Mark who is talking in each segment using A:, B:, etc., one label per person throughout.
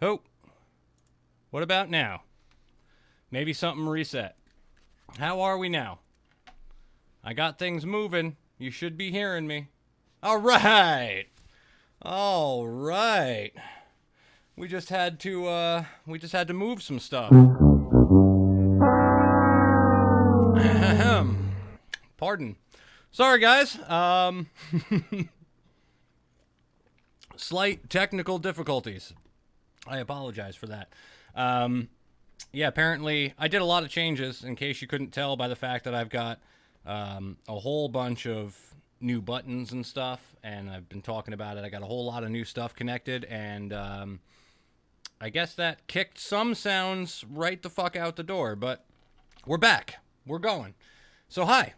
A: Oh, what about now? Maybe something reset. How are we now? I got things moving. You should be hearing me. All right. All right. We just had to move some stuff. Pardon. Sorry, guys. Slight technical difficulties. I apologize for that. Yeah, apparently I did a lot of changes, in case you couldn't tell by the fact that I've got a whole bunch of new buttons and stuff, and I've been talking about it. I got a whole lot of new stuff connected, and I guess that kicked some sounds right the fuck out the door, but we're back. We're going. So, hi.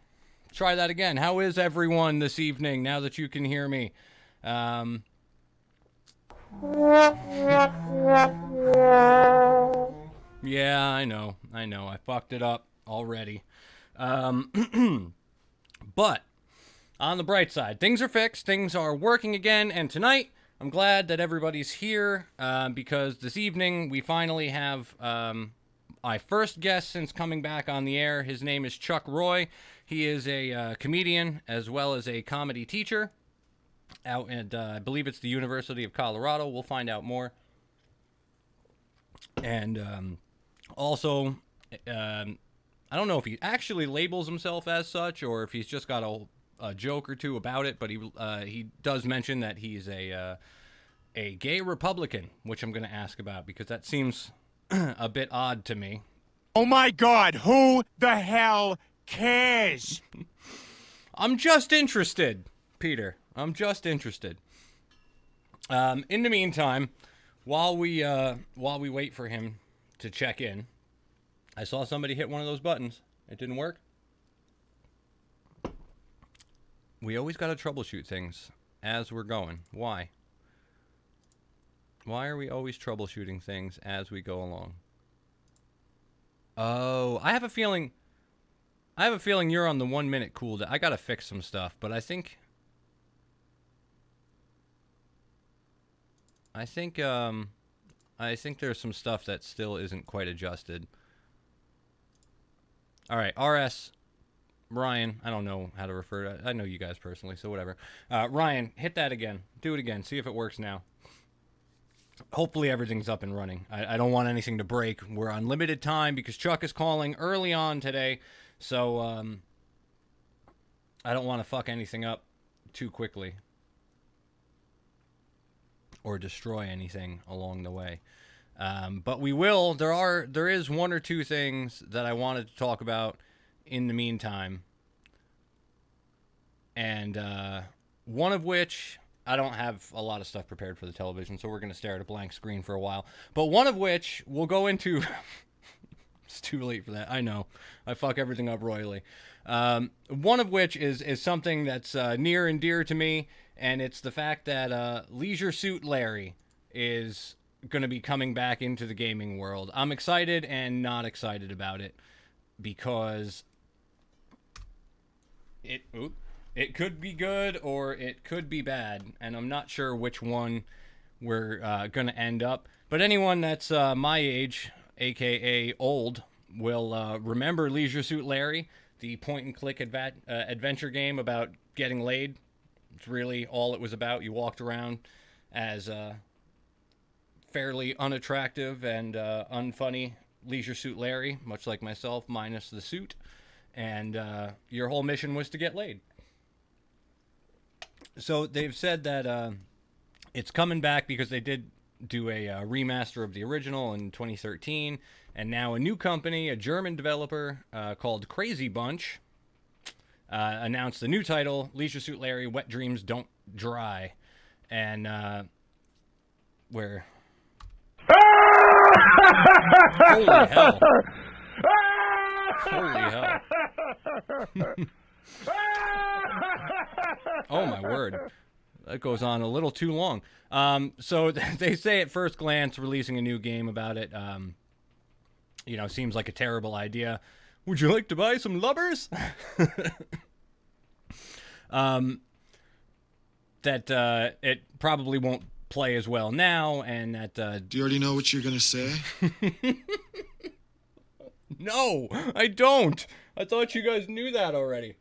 A: Try that again. How is everyone this evening, now that you can hear me? Yeah, I know. I fucked it up already. But on the bright side, things are fixed. Things are working again. And tonight, I'm glad that everybody's here because this evening we finally have my first guest since coming back on the air. His name is Chuck Roy. He is a comedian as well as a comedy teacher out at, I believe it's the University of Colorado. We'll find out more. And also, I don't know if he actually labels himself as such or if he's just got a joke or two about it, but he does mention that he's a gay Republican, which I'm going to ask about because that seems a bit odd to me.
B: Oh my God, who the hell cares?
A: I'm just interested, Peter. I'm just interested. In the meantime, while we wait for him to check in, I saw somebody hit one of those buttons. It didn't work. We always got to troubleshoot things as we're going. Why? Why are we always troubleshooting things as we go along? Oh, I have a feeling you're on the 1 minute cooldown. I got to fix some stuff, but I think there's some stuff that still isn't quite adjusted. All right, RS Ryan, I don't know how to refer to it. I know you guys personally, so whatever. Ryan, hit that again. Do it again. See if it works now. Hopefully everything's up and running. I don't want anything to break. We're on limited time because Chuck is calling early on today, so I don't want to fuck anything up too quickly or destroy anything along the way. But we will. There is one or two things that I wanted to talk about in the meantime. And one of which, I don't have a lot of stuff prepared for the television, so we're going to stare at a blank screen for a while. But one of which we'll go into... It's too late for that. I know. I fuck everything up royally. One of which is something that's near and dear to me, and it's the fact that Leisure Suit Larry is going to be coming back into the gaming world. I'm excited and not excited about it because it could be good or it could be bad, and I'm not sure which one we're going to end up. But anyone that's my age, aka old, will remember Leisure Suit Larry, the point-and-click adventure game about getting laid. It's really all it was about. You walked around as fairly unattractive and unfunny Leisure Suit Larry, much like myself, minus the suit. And your whole mission was to get laid. So they've said that it's coming back because they did do a remaster of the original in 2013. And now a new company, a German developer called Crazy Bunch, announced the new title, Leisure Suit Larry, Wet Dreams Don't Dry. And where... Holy hell. Holy hell. Oh my word. That goes on a little too long. So they say at first glance releasing a new game about it, seems like a terrible idea. Would you like to buy some lubbers? That it probably won't play as well now, and that...
C: Do you already know what you're going to say?
A: No, I don't. I thought you guys knew that already.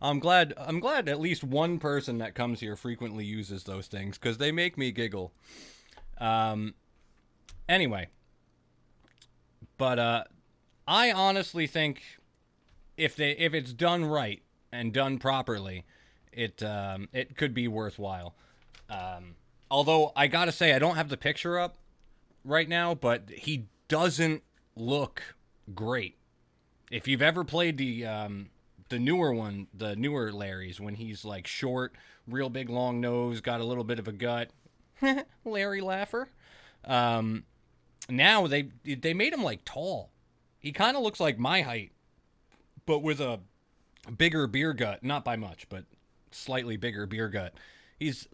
A: I'm glad at least one person that comes here frequently uses those things, because they make me giggle. Anyway. But I honestly think if it's done right and done properly, it could be worthwhile. Although I gotta say, I don't have the picture up right now, but he doesn't look great. If you've ever played the newer one, the newer Larrys, when he's like short, real big long nose, got a little bit of a gut, Larry Laugher. Now they made him like tall. He kind of looks like my height, but with a bigger beer gut. Not by much, but slightly bigger beer gut. He's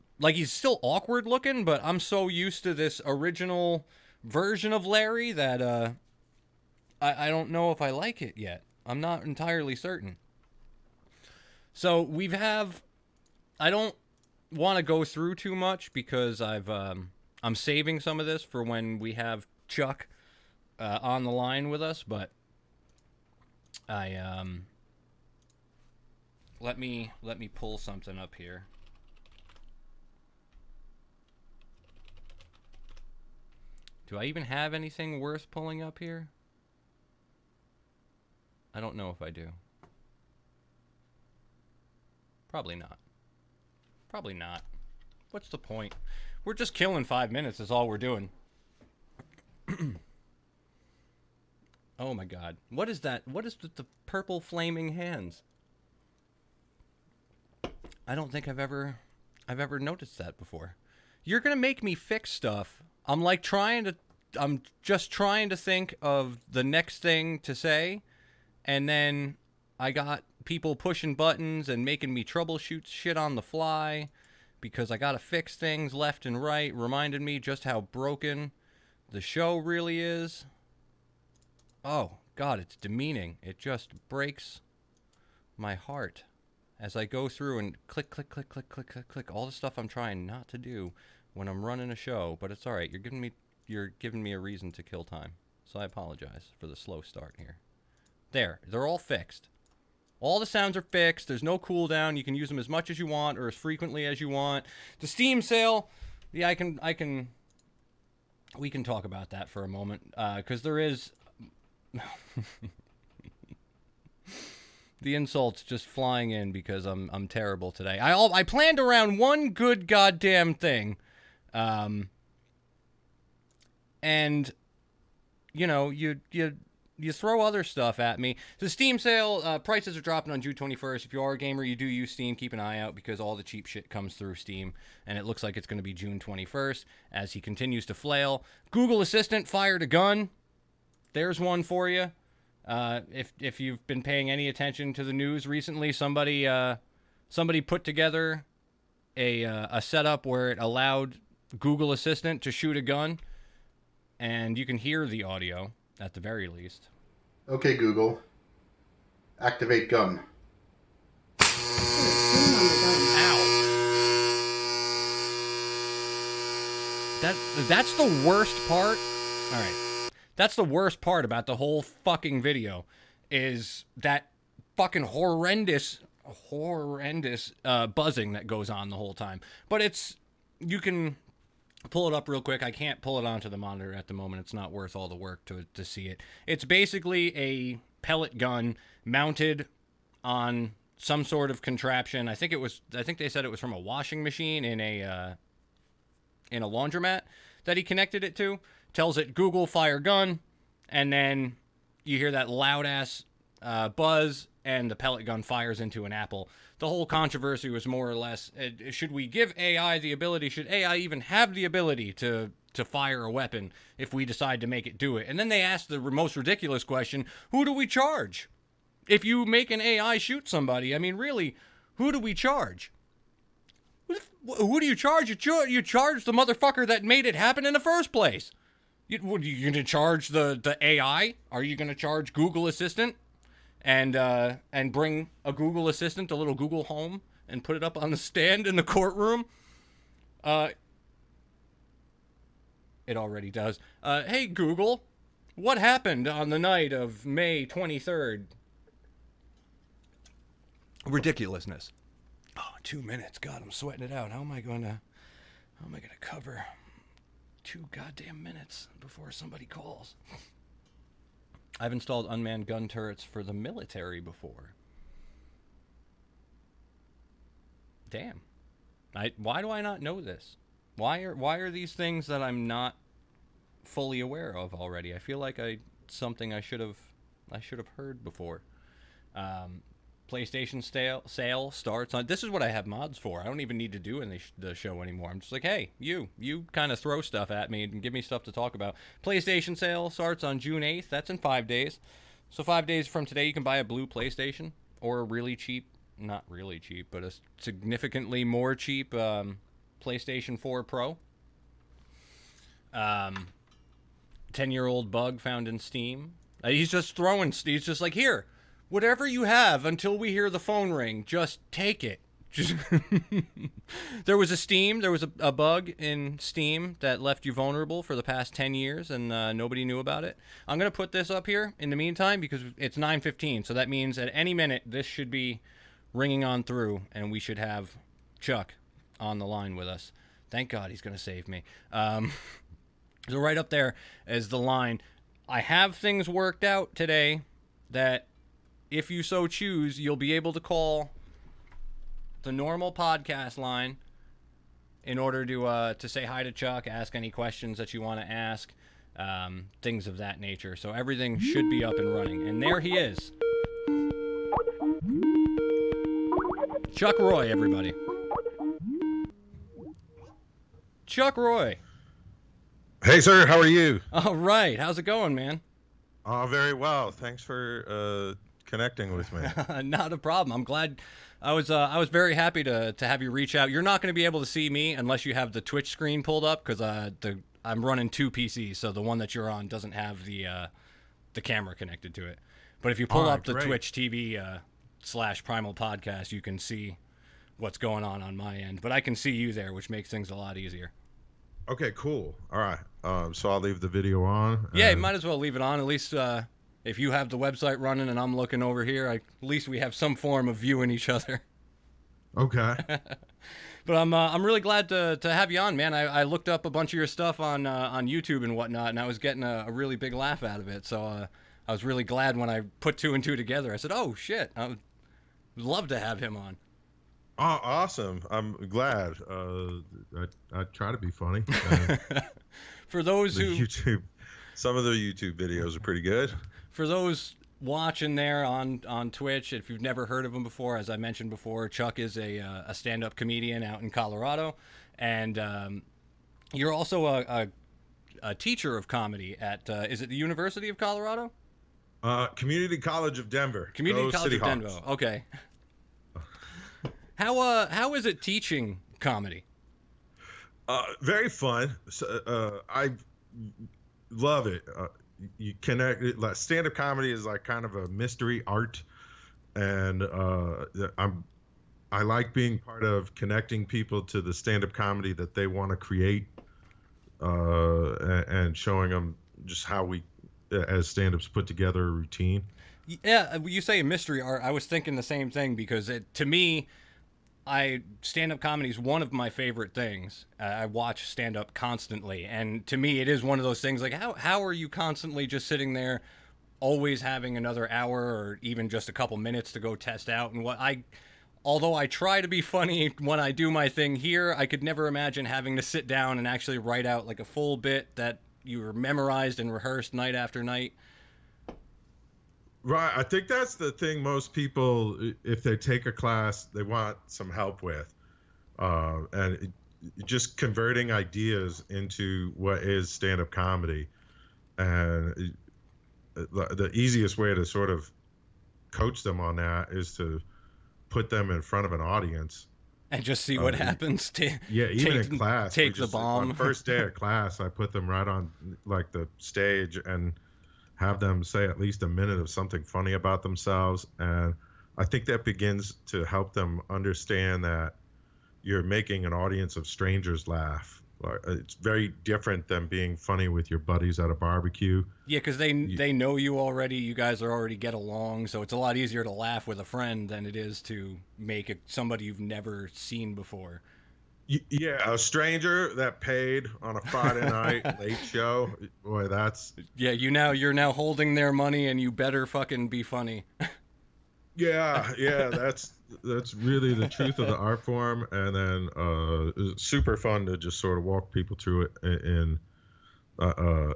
A: still awkward looking, but I'm so used to this original version of Larry that I don't know if I like it yet. I'm not entirely certain. So I don't want to go through too much because I'm saving some of this for when we have Chuck on the line with us, but let me pull something up here. Do I even have anything worth pulling up here? I don't know if I do. Probably not. Probably not. What's the point? We're just killing 5 minutes is all we're doing. Oh my god. What is that? What is the purple flaming hands? I don't think I've ever noticed that before. You're gonna make me fix stuff. I'm just trying to think of the next thing to say, and then I got people pushing buttons and making me troubleshoot shit on the fly because I gotta fix things left and right, reminded me just how broken the show really is. Oh, God, it's demeaning. It just breaks my heart as I go through and click, click, click, click, click, click, click, all the stuff I'm trying not to do when I'm running a show. But it's all right. You're giving me a reason to kill time. So I apologize for the slow start here. There. They're all fixed. All the sounds are fixed. There's no cooldown. You can use them as much as you want or as frequently as you want. The Steam sale, yeah, we can talk about that for a moment, because there is... the insults just flying in because I'm terrible today. I planned around one good goddamn thing, and you know you throw other stuff at me. The Steam sale prices are dropping on June 21st. If you are a gamer, you do use Steam, keep an eye out because all the cheap shit comes through Steam, and it looks like it's going to be June 21st as he continues to flail. Google Assistant fired a gun. There's one for you. If you've been paying any attention to the news recently, somebody put together a setup where it allowed Google Assistant to shoot a gun, and you can hear the audio at the very least.
D: Okay, Google. Activate gun.
A: Ow. That's the worst part. All right. That's the worst part about the whole fucking video, is that fucking horrendous buzzing that goes on the whole time. But you can pull it up real quick. I can't pull it onto the monitor at the moment. It's not worth all the work to see it. It's basically a pellet gun mounted on some sort of contraption. I think they said it was from a washing machine in a laundromat that he connected it to. Tells it Google fire gun, and then you hear that loud ass buzz, and the pellet gun fires into an apple. The whole controversy was more or less, should we give AI the ability, should AI even have the ability to fire a weapon if we decide to make it do it? And then they asked the most ridiculous question, who do we charge? If you make an AI shoot somebody, I mean, really, who do we charge? Who do you charge? You charge the motherfucker that made it happen in the first place. You going to charge the AI? Are you going to charge Google Assistant and bring a Google Assistant, a little Google Home, and put it up on the stand in the courtroom. It already does. Hey, Google, what happened on the night of May 23rd? Ridiculousness. Oh, 2 minutes. God, I'm sweating it out. How am I gonna cover 2 goddamn minutes before somebody calls? I've installed unmanned gun turrets for the military before. Damn. Why do I not know this? Why are these things that I'm not fully aware of already? I feel like something I should have heard before. PlayStation sale starts on. This is what I have mods for. I don't even need to do in the show anymore. I'm just like, hey, you kind of throw stuff at me and give me stuff to talk about. PlayStation sale starts on June 8th. That's in 5 days. So 5 days from today, you can buy a blue PlayStation or a really cheap, not really cheap, but a significantly more cheap PlayStation 4 Pro. 10-year-old bug found in Steam. He's just like, here. Whatever you have until we hear the phone ring, just take it. There was a bug in Steam that left you vulnerable for the past 10 years, and nobody knew about it. I'm going to put this up here in the meantime because it's 9:15, so that means at any minute this should be ringing on through, and we should have Chuck on the line with us. Thank God he's going to save me. So right up there is the line. I have things worked out today that, if you so choose, you'll be able to call the normal podcast line in order to say hi to Chuck, ask any questions that you want to ask, things of that nature. So everything should be up and running. And there he is. Chuck Roy, everybody. Chuck Roy.
E: Hey, sir. How are you?
A: All right. How's it going, man?
E: Very well. Thanks for connecting with me.
A: Not a problem. I'm glad. I was very happy to have you reach out. You're not going to be able to see me unless you have the Twitch screen pulled up because I'm running 2 PCs, so the one that you're on doesn't have the camera connected to it. But if you pull up the
E: great.
A: Twitch TV / Primal podcast, you can see what's going on my end. But I can see you there, which makes things a lot easier.
E: Okay, cool. All right. So I'll leave the video on.
A: Yeah, you might as well leave it on. At least if you have the website running and I'm looking over here, at least we have some form of viewing each other.
E: Okay.
A: But I'm really glad to have you on, man. I looked up a bunch of your stuff on YouTube and whatnot, and I was getting a really big laugh out of it. So I was really glad when I put 2 and 2 together. I said, oh, shit, I would love to have him on.
E: Oh, awesome. I'm glad. I try to be funny.
A: For those who...
E: Some of the YouTube videos are pretty good.
A: For those watching there on Twitch, if you've never heard of him before, as I mentioned before, Chuck is a stand-up comedian out in Colorado, and you're also a teacher of comedy at is it the University of Colorado?
E: Community College of Denver.
A: Community
E: Go
A: College
E: City
A: of Denver.
E: Hawks.
A: Okay. How is it teaching comedy?
E: Very fun. So, I love it. You connect. Stand-up comedy is like kind of a mystery art, and I like being part of connecting people to the stand-up comedy that they want to create, and showing them just how we, as stand-ups, put together a routine.
A: Yeah, you say mystery art. I was thinking the same thing because to me, stand-up comedy is one of my favorite things. I watch stand-up constantly, and to me, it is one of those things like how are you constantly just sitting there, always having another hour or even just a couple minutes to go test out? And although I try to be funny when I do my thing here, I could never imagine having to sit down and actually write out like a full bit that you were memorized and rehearsed night after night.
E: Right. I think that's the thing most people, if they take a class, they want some help with. And just converting ideas into what is stand-up comedy. And the easiest way to sort of coach them on that is to put them in front of an audience.
A: And just see what happens.
E: Even in class.
A: Take the bomb.
E: On first day of class, I put them right on like the stage and have them say at least a minute of something funny about themselves. And I think that begins to help them understand that you're making an audience of strangers laugh. It's very different than being funny with your buddies at a barbecue.
A: Yeah, because they know you already. You guys are already get along, so it's a lot easier to laugh with a friend than it is to make somebody you've never seen before.
E: Yeah, a stranger that paid on a Friday night late show. Boy, that's
A: Yeah, you're now holding their money, and you better fucking be funny.
E: yeah. That's really the truth of the art form, and then it's super fun to just sort of walk people through it, and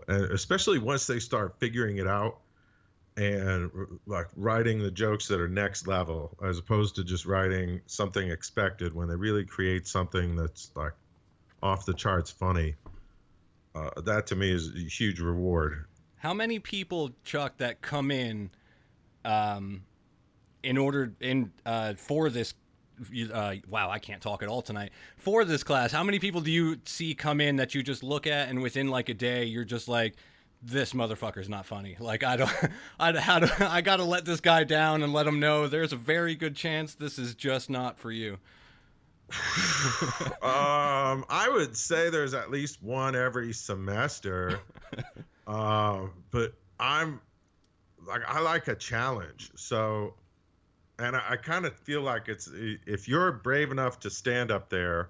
E: especially once they start figuring it out and like writing the jokes that are next level as opposed to just writing something expected. When they really create something that's like off the charts funny, that to me is a huge reward.
A: How many people, Chuck, that come in for this wow, I can't talk at all tonight. For this class, how many people do you see come in that you just look at and within like a day you're just like, this motherfucker's not funny. Like, I gotta let this guy down and let him know there's a very good chance this is just not for you.
E: I would say there's at least one every semester. But I like a challenge. So, and I kind of feel like if you're brave enough to stand up there,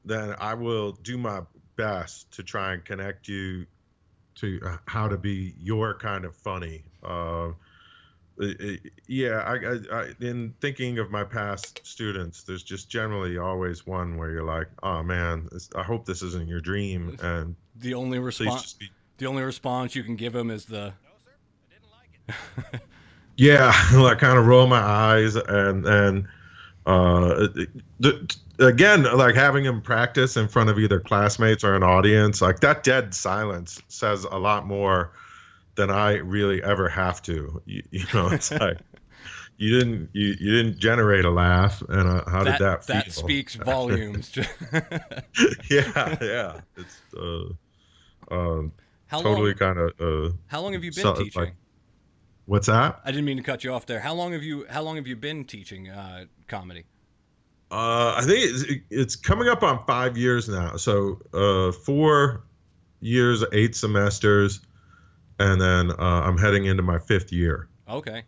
E: then I will do my best to try and connect you to how to be your kind of funny. In thinking of my past students, there's just generally always one where you're like, oh man, I hope this isn't your dream. And
A: the only response you can give him is the, no sir, I didn't like it.
E: Yeah, like kind of roll my eyes and again, like having him practice in front of either classmates or an audience, like that dead silence says a lot more than I really ever have to. You know, it's like you didn't generate a laugh, and how did that feel?
A: That speaks volumes.
E: yeah. It's totally kind of.
A: How long have you been teaching?
E: Like, what's that?
A: I didn't mean to cut you off there. How long have you been teaching comedy?
E: I think it's coming up on 5 years now. So 4 years, 8 semesters, and then I'm heading into my 5th year.
A: Okay.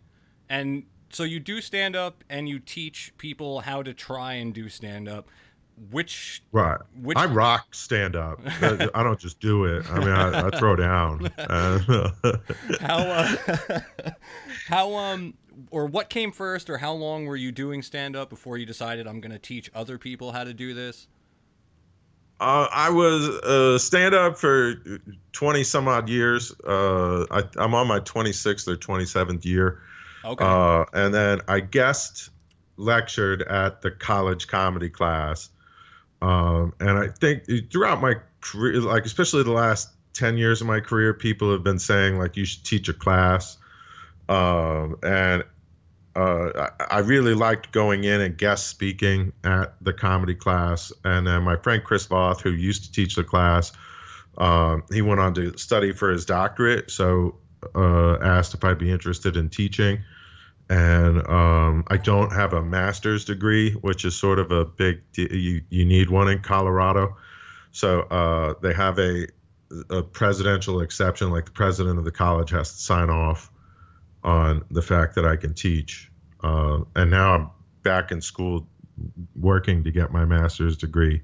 A: And so you do stand up and you teach people how to try and do stand up. Right.
E: I rock stand up. I don't just do it. I mean, I throw down.
A: Or what came first, or how long were you doing stand up before you decided I'm going to teach other people how to do this?
E: I was stand up for 20 some odd years. I'm on my 26th or 27th year.
A: Okay.
E: And then I guest lectured at the college comedy class. And I think throughout my career, like especially the last 10 years of my career, people have been saying like, you should teach a class. And I really liked going in and guest speaking at the comedy class. And then my friend Chris Voth, who used to teach the class, he went on to study for his doctorate. So asked if I'd be interested in teaching. And I don't have a master's degree, which is sort of a big you need one in Colorado. So they have a presidential exception, like the president of the college has to sign off on the fact that I can teach. And now I'm back in school working to get my master's degree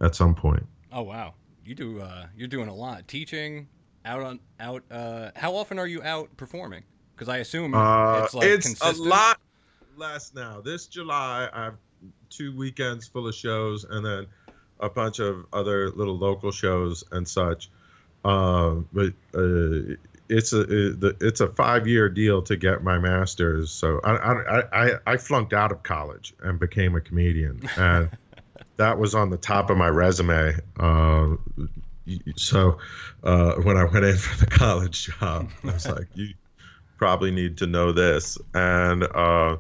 E: at some point.
A: Oh, wow. You're doing a lot. Teaching, how often are you out performing? Because I assume it's like consistent.
E: A lot less now. This July, I have 2 weekends full of shows and then a bunch of other little local shows and such. But it's a 5-year deal to get my master's. So I flunked out of college and became a comedian, and that was on the top of my resume. So when I went in for the college job, I was like, you probably need to know this. And I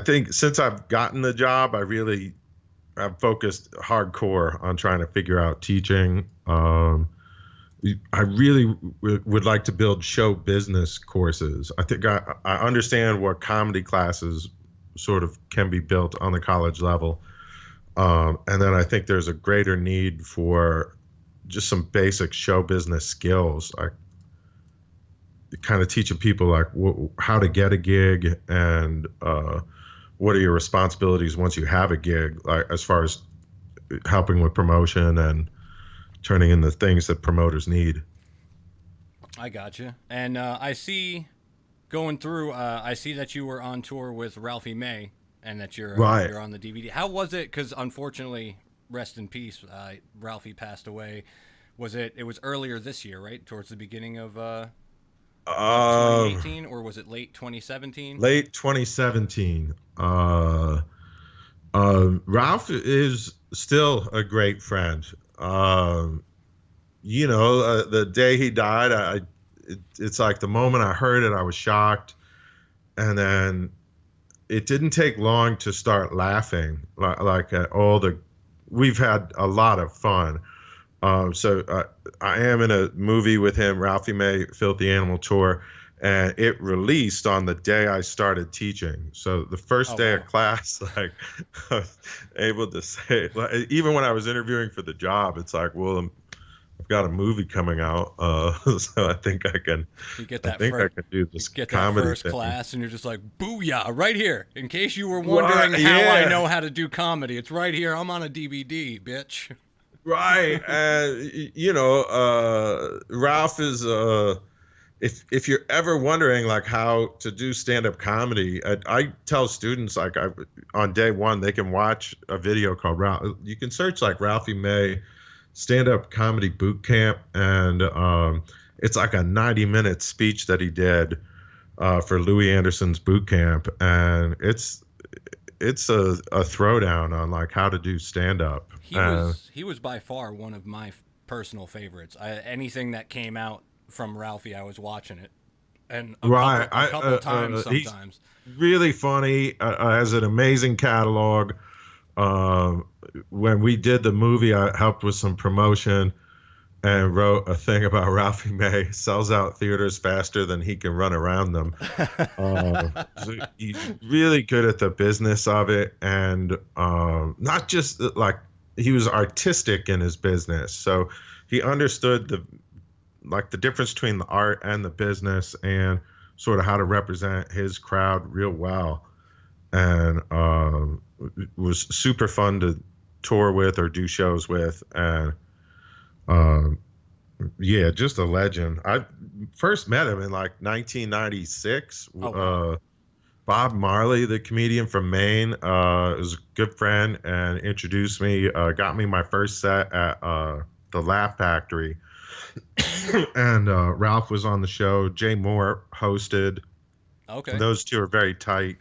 E: think since I've gotten the job, I've focused hardcore on trying to figure out teaching. I really would like to build show business courses. I think I understand what comedy classes sort of can be built on the college level. And then I think there's a greater need for just some basic show business skills, like kind of teaching people like how to get a gig and what are your responsibilities once you have a gig, like as far as helping with promotion and turning in the things that promoters need.
A: I gotcha. And I see going through. I see that you were on tour with Ralphie May, and that
E: Right.
A: you're on the DVD. How was it? Because unfortunately, rest in peace. Ralphie passed away. Was it? It was earlier this year, right? Towards the beginning of
E: Uh,
A: 2018, or was it late 2017?
E: Late 2017. Ralph is still a great friend. The day he died, it's like the moment I heard it, I was shocked, and then it didn't take long to start laughing. Like at all the, we've had a lot of fun. I am in a movie with him, Ralphie May, Filthy Animal Tour, and it released on the day I started teaching. So the first day of class, like, I was able to say, like, even when I was interviewing for the job, it's like, well, I've got a movie coming out, so I think I can.
A: You get
E: I
A: that
E: think I
A: first,
E: can do this
A: get that
E: comedy
A: first
E: thing.
A: class, and you're just like, booyah, right here. In case you were wondering
E: Right,
A: how I
E: yeah.
A: know how to do comedy, it's right here. I'm on a DVD, bitch.
E: Right, and Ralph is if you're ever wondering like how to do stand-up comedy, I tell students like on day one they can watch a video called Ralph. You can search like Ralphie May stand-up comedy boot camp, and it's like a 90-minute speech that he did for Louis Anderson's boot camp, and it's a throwdown on like how to do stand-up.
A: He was by far one of my personal favorites. Anything that came out from Ralphie, I was watching it, and
E: Right.
A: a couple times
E: He's
A: sometimes.
E: really funny. Has an amazing catalog. Um, when we did the movie, I helped with some promotion and wrote a thing about Ralphie May sells out theaters faster than he can run around them. So he's really good at the business of it, and not just like he was artistic in his business. So he understood the difference between the art and the business, and sort of how to represent his crowd real well. And it was super fun to tour with or do shows with, and yeah, just a legend. I first met him in like 1996.
A: Oh, wow.
E: Bob Marley, the comedian from Maine, was a good friend and introduced me, got me my first set at the Laugh Factory. And Ralph was on the show. Jay Moore hosted.
A: Okay.
E: Those two are very tight.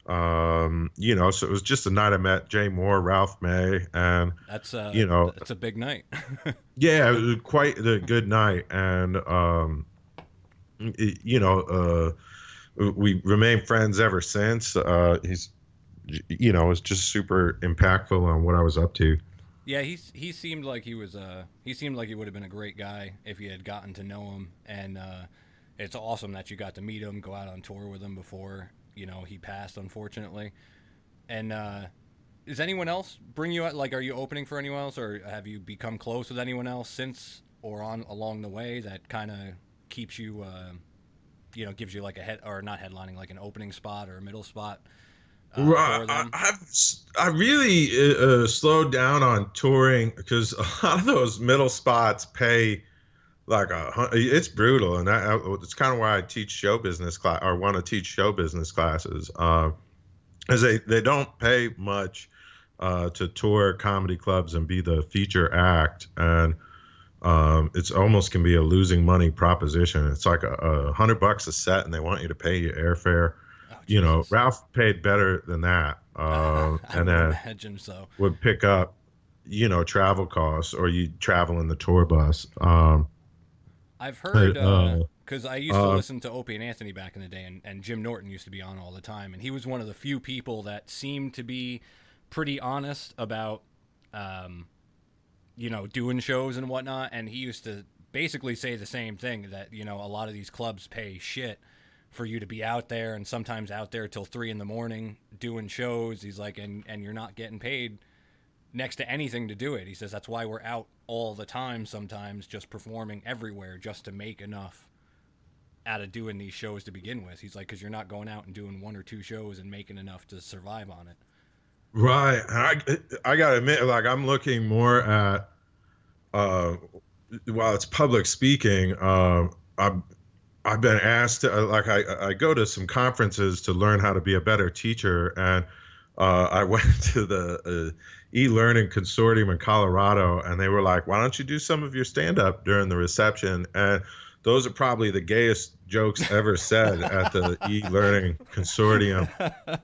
E: So it was just a night I met Jay Moore, Ralph May, and
A: That's a big night.
E: yeah, it was quite a good night. And we remained friends ever since. He's was just super impactful on what I was up to.
A: Yeah, he seemed like he was he seemed like he would have been a great guy if you had gotten to know him, and it's awesome that you got to meet him, go out on tour with him before he passed, unfortunately. And does anyone else bring you out? Like, are you opening for anyone else, or have you become close with anyone else since or on along the way that kind of keeps you, gives you like a head or not headlining, like an opening spot or a middle spot for them?
E: I really slowed down on touring because a lot of those middle spots pay like it's brutal, and it's kind of why I teach show business class or want to teach show business classes, as they don't pay much to tour comedy clubs and be the feature act, and it's almost can be a losing money proposition. It's like $100 a set, and they want you to pay you airfare.
A: Oh,
E: Ralph paid better than that,
A: I
E: and
A: would
E: then
A: imagine so.
E: would pick up, travel costs, or you travel in the tour bus.
A: I've heard
E: But,
A: because I used to listen to Opie and Anthony back in the day, and Jim Norton used to be on all the time, and he was one of the few people that seemed to be pretty honest about, doing shows and whatnot. And he used to basically say the same thing, that, you know, a lot of these clubs pay shit for you to be out there, and sometimes out there till 3 a.m. doing shows. He's like, and you're not getting paid next to anything to do it. He says that's why we're out all the time, sometimes just performing everywhere just to make enough out of doing these shows to begin with. He's like, because you're not going out and doing 1 or 2 shows and making enough to survive on it.
E: Right. I gotta admit, like, I'm looking more at while it's public speaking. I've been asked to, I go to some conferences to learn how to be a better teacher, and I went to the e-learning consortium in Colorado, and they were like, why don't you do some of your stand-up during the reception? And those are probably the gayest jokes ever said at the e-learning consortium.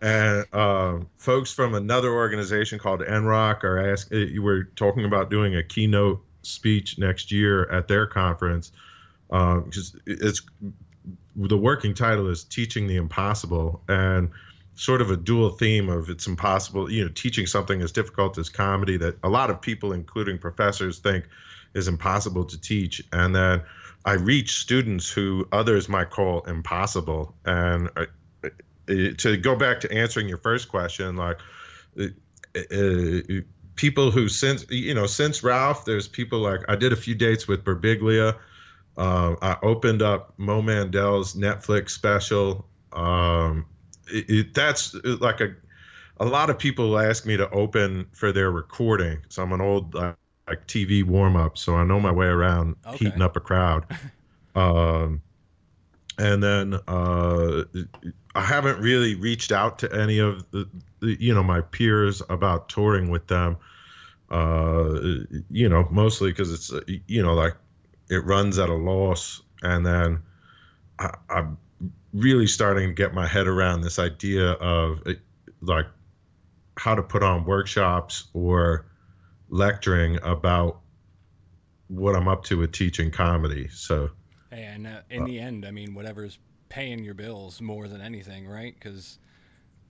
E: And folks from another organization called NROC you were talking about doing a keynote speech next year at their conference. Because it's the working title is Teaching the Impossible, and sort of a dual theme of it's impossible, you know, teaching something as difficult as comedy that a lot of people, including professors, think is impossible to teach. And then I reach students who others might call impossible. And to go back to answering your first question, like people who since Ralph, there's people like, I did a few dates with Birbiglia. I opened up Mo Mandel's Netflix special. That's like a lot of people ask me to open for their recording. So I'm an old like TV warm up, so I know my way around heating up a crowd. And then I haven't really reached out to any of the my peers about touring with them. Mostly because it's like it runs at a loss, and then I'm really starting to get my head around this idea of like how to put on workshops or lecturing about what I'm up to with teaching comedy. So,
A: hey, and in the end, I mean, whatever's paying your bills more than anything, right? Because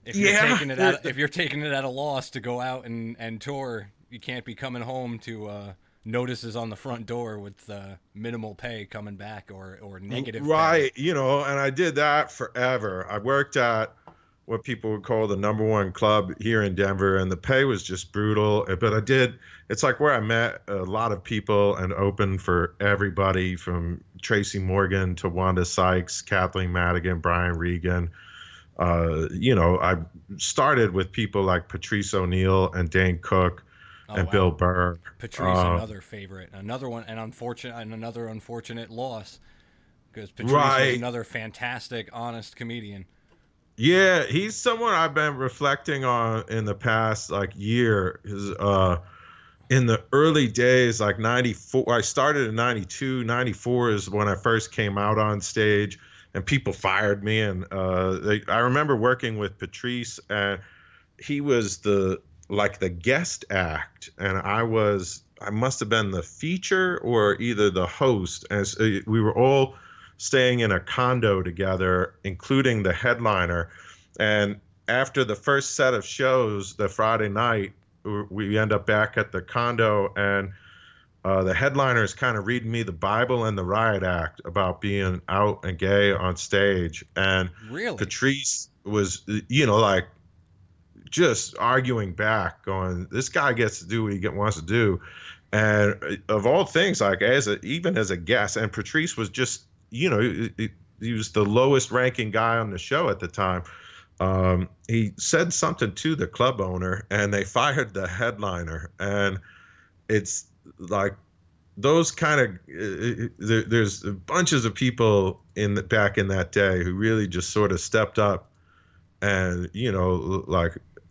A: if you're taking it at a loss to go out and tour, you can't be coming home to notices on the front door with minimal pay coming back or negative
E: right
A: pay.
E: And I did that forever. I worked at what people would call the #1 club here in Denver, and the pay was just brutal, but it's like where I met a lot of people and opened for everybody from Tracy Morgan to Wanda Sykes, Kathleen Madigan, Brian Regan. I started with people like Patrice O'Neill and Dane Cook and Bill Burr.
A: Patrice, another favorite, another unfortunate loss, because Patrice was another fantastic, honest comedian.
E: Yeah, he's someone I've been reflecting on in the past year. In the early days, like 94, I started in 92, 94 is when I first came out on stage, and people fired me. And I remember working with Patrice, and he was the guest act, and I must have been the feature or either the host, as we were all staying in a condo together, including the headliner. And after the first set of shows, the Friday night, we end up back at the condo, and the headliner is kind of reading me the Bible and the riot act about being out and gay on stage. And
A: really,
E: Patrice was, just arguing back, going, this guy gets to do what he wants to do. And of all things, even as a guest, and Patrice was just, he was the lowest ranking guy on the show at the time. He said something to the club owner, and they fired the headliner. And it's like those kind of there's bunches of people back in that day who really just sort of stepped up and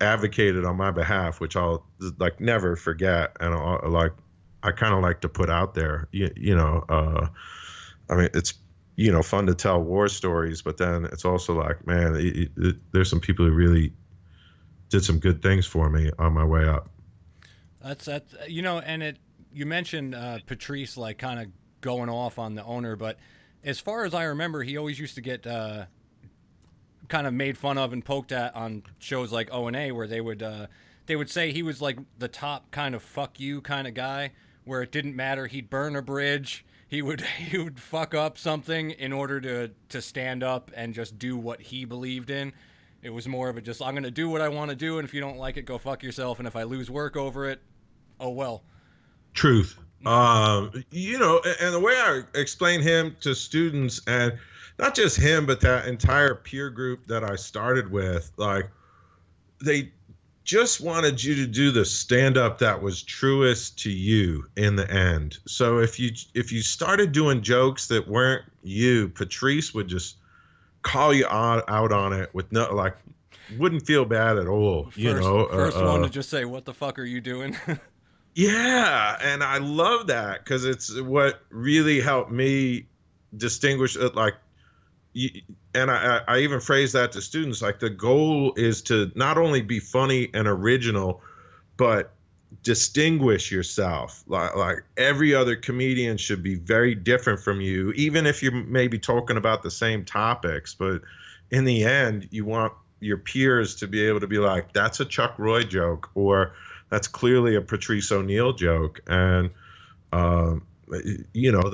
E: advocated on my behalf, which I'll never forget. And I kind of like to put out there, I mean, it's fun to tell war stories, but then it's also like, man, there's some people who really did some good things for me on my way up.
A: That's and you mentioned Patrice kind of going off on the owner, but as far as I remember, he always used to get kind of made fun of and poked at on shows like O&A, where they would say he was like the top kind of fuck you kind of guy, where it didn't matter. He'd burn a bridge. He would fuck up something in order to stand up and just do what he believed in. It was more of a just, I'm going to do what I want to do, and if you don't like it, go fuck yourself. And if I lose work over it, oh well.
E: Truth. You know, and the way I explain him to students, and not just him, but that entire peer group that I started with, like, they just wanted you to do the stand-up that was truest to you in the end. So if you started doing jokes that weren't you, Patrice would just call you out on it with no, like, wouldn't feel bad at all.
A: First one to just say, what the fuck are you doing?
E: Yeah, and I love that because it's what really helped me distinguish it. Like, and I even phrase that to students. Like, the goal is to not only be funny and original, but distinguish yourself. Like every other comedian should be very different from you, even if you're maybe talking about the same topics. But in the end, you want your peers to be able to be like, that's a Chuck Roy joke, or that's clearly a Patrice O'Neill joke. And you know,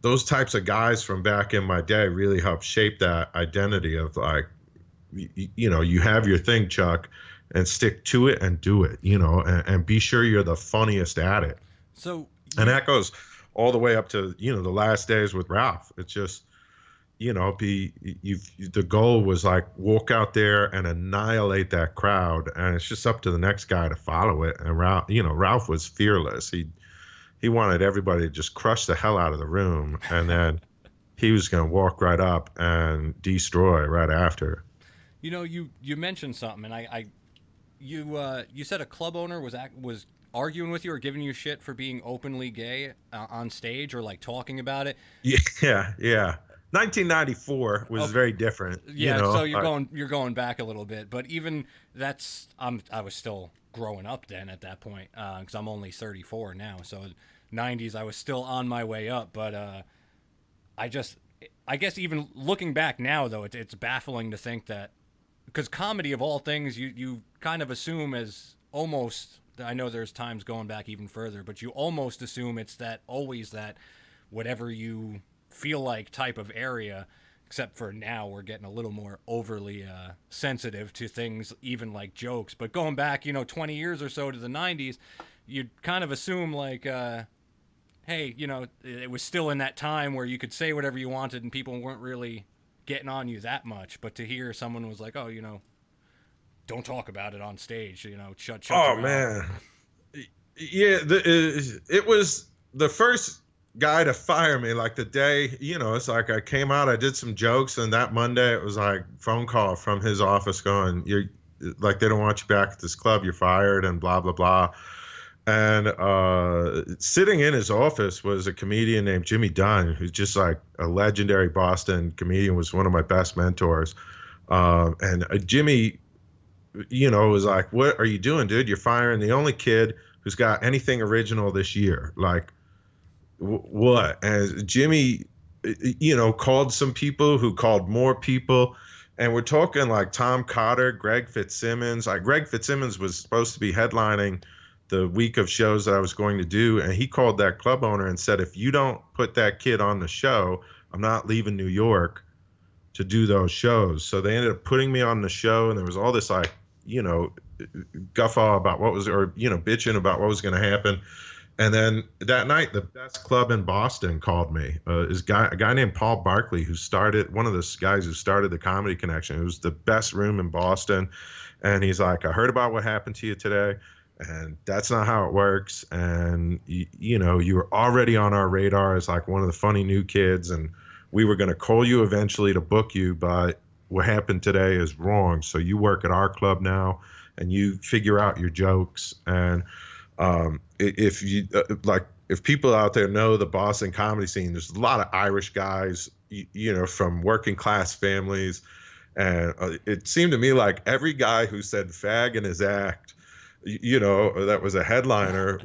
E: those types of guys from back in my day really helped shape that identity of, like, you know, you have your thing, Chuck, and stick to it and do it, you know, and be sure you're the funniest at it.
A: So,
E: and that goes all the way up to, you know, the last days with Ralph. It's just, you know, the goal was like, walk out there and annihilate that crowd, and it's just up to the next guy to follow it. And Ralph was fearless. He wanted everybody to just crush the hell out of the room, and then he was going to walk right up and destroy right after.
A: You know, you mentioned something, and you said a club owner was arguing with you or giving you shit for being openly gay on stage, or like talking about it.
E: Yeah. 1994 was very different.
A: Yeah,
E: you know?
A: So you're going back a little bit, but even that's I was still growing up then at that point, because I'm only 34 now. So 90s, I was still on my way up, but I guess even looking back now, though, it's baffling to think that, because comedy of all things, you kind of assume as almost, I know there's times going back even further, but you almost assume it's always that whatever you feel like type of area, except for now we're getting a little more overly sensitive to things, even like jokes. But going back, 20 years or so to the 90s, you'd kind of assume like, hey, it was still in that time where you could say whatever you wanted and people weren't really getting on you that much. But to hear someone was like, oh, don't talk about it on stage, shut
E: Oh,
A: your
E: man.
A: mouth.
E: Yeah, it was the first guy to fire me. Like, the day, it's like I came out, I did some jokes, and that Monday it was like phone call from his office going, you're like, they don't want you back at this club, you're fired, and blah blah blah. And sitting in his office was a comedian named Jimmy Dunn, who's just like a legendary Boston comedian, was one of my best mentors. And Jimmy, was like, what are you doing, dude? You're firing the only kid who's got anything original this year. Like, what? And Jimmy, called some people who called more people. And we're talking like Tom Cotter, Greg Fitzsimmons. Like, Greg Fitzsimmons was supposed to be headlining the week of shows that I was going to do. And he called that club owner and said, if you don't put that kid on the show, I'm not leaving New York to do those shows. So they ended up putting me on the show, and there was all this like, guffaw about what was, or, bitching about what was going to happen. And then that night, the best club in Boston called me. A guy named Paul Barkley, one of the guys who started the Comedy Connection. It was the best room in Boston. And he's like, I heard about what happened to you today, and that's not how it works. And, you were already on our radar as like one of the funny new kids, and we were going to call you eventually to book you, but what happened today is wrong. So you work at our club now, and you figure out your jokes. And if you if people out there know the Boston comedy scene, there's a lot of Irish guys, from working class families. And it seemed to me like every guy who said fag in his act, that was a headliner,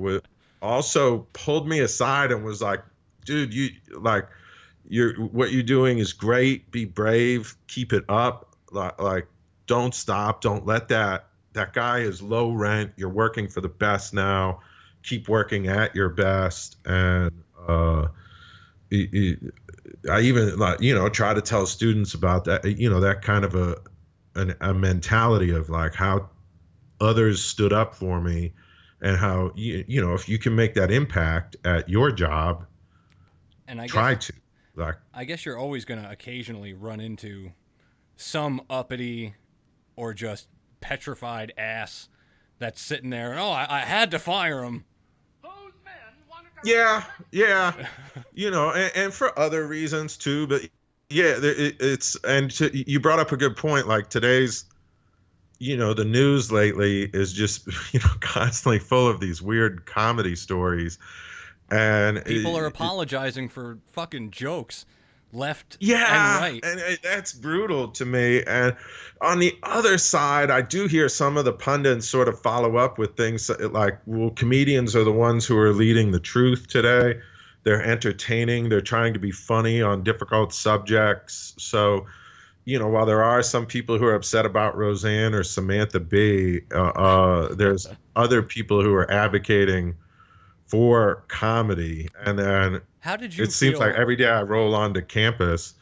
E: also pulled me aside and was like, dude, what you're doing is great. Be brave. Keep it up. Like, don't stop. Don't let that guy is low rent. You're working for the best now. keep working at your best. And I even, like, try to tell students about that, that kind of a mentality of like how others stood up for me, and how if you can make that impact at your job,
A: And
E: try to. Like,
A: I guess you're always going to occasionally run into some uppity or just petrified ass that's sitting there and, I had to fire him.
E: yeah, and for other reasons too, but yeah, you brought up a good point. Like today's, the news lately is just, constantly full of these weird comedy stories, and
A: People are apologizing for fucking jokes left and right.
E: And that's brutal to me. And on the other side, I do hear some of the pundits sort of follow up with things like, well, comedians are the ones who are leading the truth today. They're entertaining. They're trying to be funny on difficult subjects. So, while there are some people who are upset about Roseanne or Samantha Bee, there's other people who are advocating for comedy. And then
A: how did you
E: it seems like every day I roll onto campus,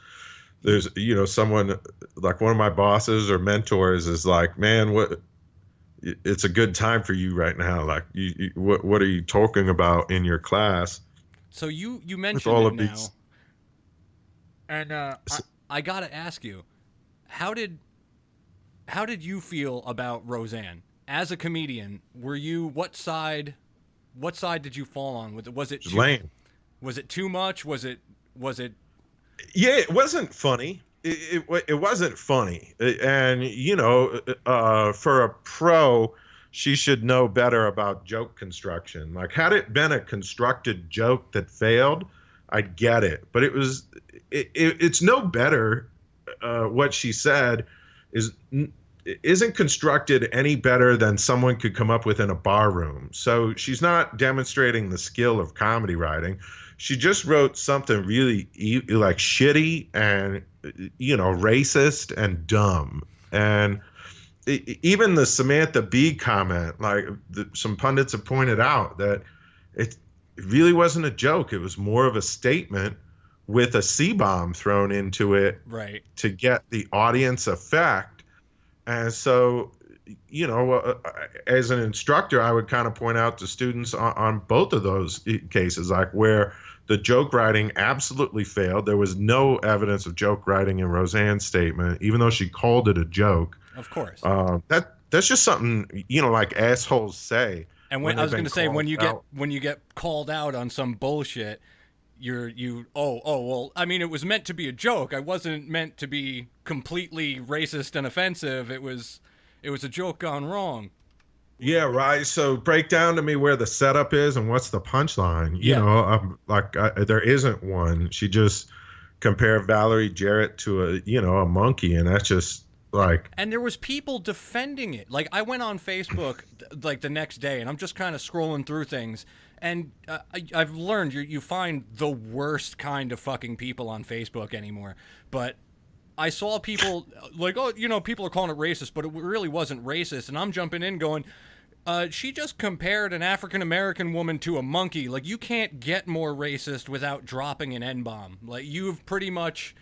E: there's someone like one of my bosses or mentors is like, man, it's a good time for you right now, like what are you talking about in your class?
A: So you mentioned all of now these... and I gotta ask you, how did you feel about Roseanne as a comedian? Were you what side did you fall on? Was it
E: lame? Was
A: it too much? Was it?
E: Yeah, it wasn't funny. It wasn't funny. And for a pro, she should know better about joke construction. Like, had it been a constructed joke that failed, I'd get it. But it's no better. What she said isn't constructed any better than someone could come up with in a bar room. So she's not demonstrating the skill of comedy writing. She just wrote something really like shitty and, racist and dumb. And even the Samantha Bee comment, like some pundits have pointed out that it really wasn't a joke. It was more of a statement with a C-bomb thrown into it,
A: right,
E: to get the audience effect. And so, as an instructor, I would kind of point out to students on both of those cases, like where the joke writing absolutely failed. There was no evidence of joke writing in Roseanne's statement, even though she called it a joke.
A: Of course.
E: That's just something, like assholes say.
A: And when I was going to say, when you get called out on some bullshit, well, I mean, it was meant to be a joke. I wasn't meant to be completely racist and offensive. It was a joke gone wrong.
E: Yeah, right. So break down to me where the setup is and what's the punchline. There isn't one. She just compared Valerie Jarrett to a monkey, and that's just like.
A: And there was people defending it. Like, I went on Facebook like the next day, and I'm just kind of scrolling through things. And I've learned you find the worst kind of fucking people on Facebook anymore. But I saw people like, people are calling it racist, but it really wasn't racist. And I'm jumping in going, she just compared an African-American woman to a monkey. Like, you can't get more racist without dropping an N-bomb. Like, you've pretty much,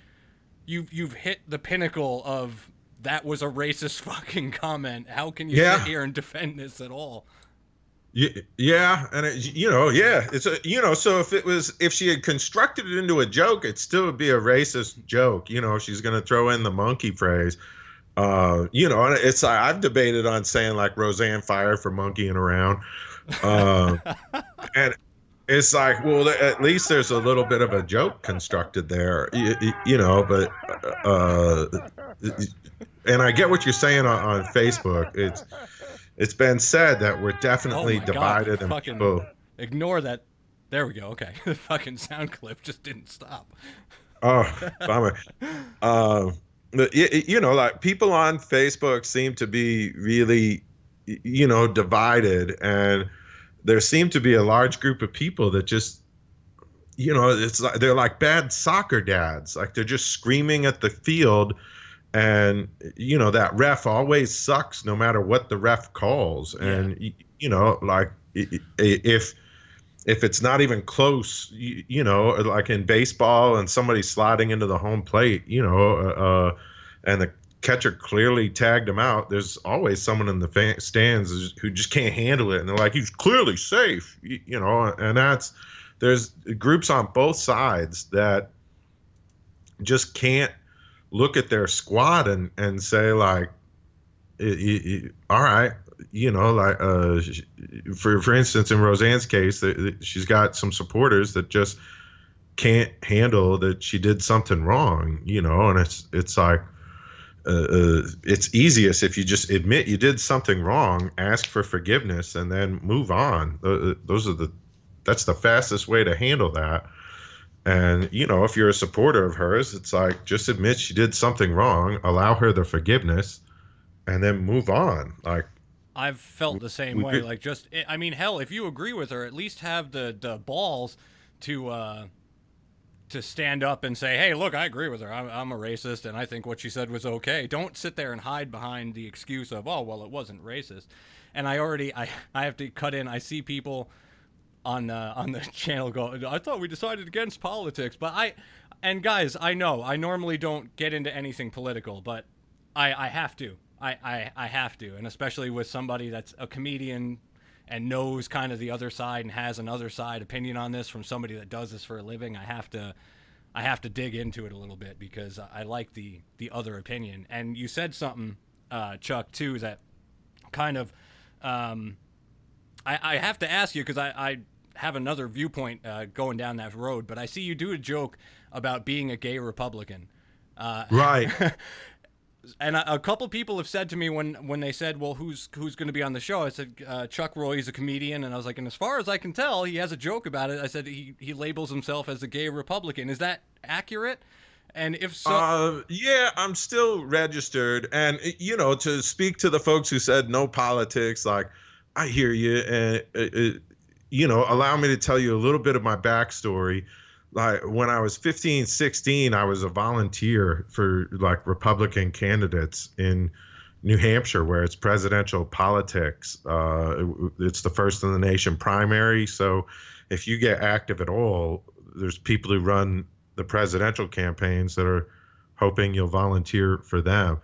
A: you've hit the pinnacle of that was a racist fucking comment. How can you sit here and defend this at all?
E: Yeah, and it's so if she had constructed it into a joke, it still would be a racist joke. She's gonna throw in the monkey phrase. And it's I've debated on saying like Roseanne fired for monkeying around, and it's like, well, at least there's a little bit of a joke constructed there, But and I get what you're saying on Facebook. It's been said that we're definitely divided.
A: God, and people ignore that. There we go. Okay. The fucking sound clip just didn't stop.
E: Oh, bummer. Like people on Facebook seem to be really, divided. And there seem to be a large group of people that just, it's like they're like bad soccer dads. Like they're just screaming at the field. And, that ref always sucks no matter what the ref calls. And, like if it's not even close, like in baseball and somebody sliding into the home plate, and the catcher clearly tagged him out, there's always someone in the stands who just can't handle it. And they're like, he's clearly safe, and there's groups on both sides that just can't look at their squad and say like, all right, for instance, in Roseanne's case, she's got some supporters that just can't handle that she did something wrong, and it's like, it's easiest if you just admit you did something wrong, ask for forgiveness, and then move on. That's the fastest way to handle that. And if you're a supporter of hers, it's like, just admit she did something wrong, allow her the forgiveness, and then move on. Like,
A: I've felt the same way. Like, I mean, hell, if you agree with her, at least have the balls to stand up and say, hey, look, I agree with her. I'm a racist, and I think what she said was okay. Don't sit there and hide behind the excuse of, oh, well, it wasn't racist. And I have to cut in. I see people on the channel go, I thought we decided against politics. And guys, I know, I normally don't get into anything political, but I have to. I have to, and especially with somebody that's a comedian and knows kind of the other side and has another side opinion on this from somebody that does this for a living. I have to dig into it a little bit because I like the other opinion. And you said something, Chuck, too, that kind of I have to ask you because I have another viewpoint going down that road, but I see you do a joke about being a gay Republican.
E: right.
A: And a couple people have said to me when they said, well, who's going to be on the show? I said, Chuck Roy's a comedian. And I was like, and as far as I can tell, he has a joke about it. I said he labels himself as a gay Republican. Is that accurate? And if so...
E: yeah, I'm still registered. And, to speak to the folks who said no politics, like, I hear you. And, allow me to tell you a little bit of my backstory. Like, when I was 15, 16, I was a volunteer for like Republican candidates in New Hampshire, where it's presidential politics. It's the first in the nation primary. So if you get active at all, there's people who run the presidential campaigns that are hoping you'll volunteer for them.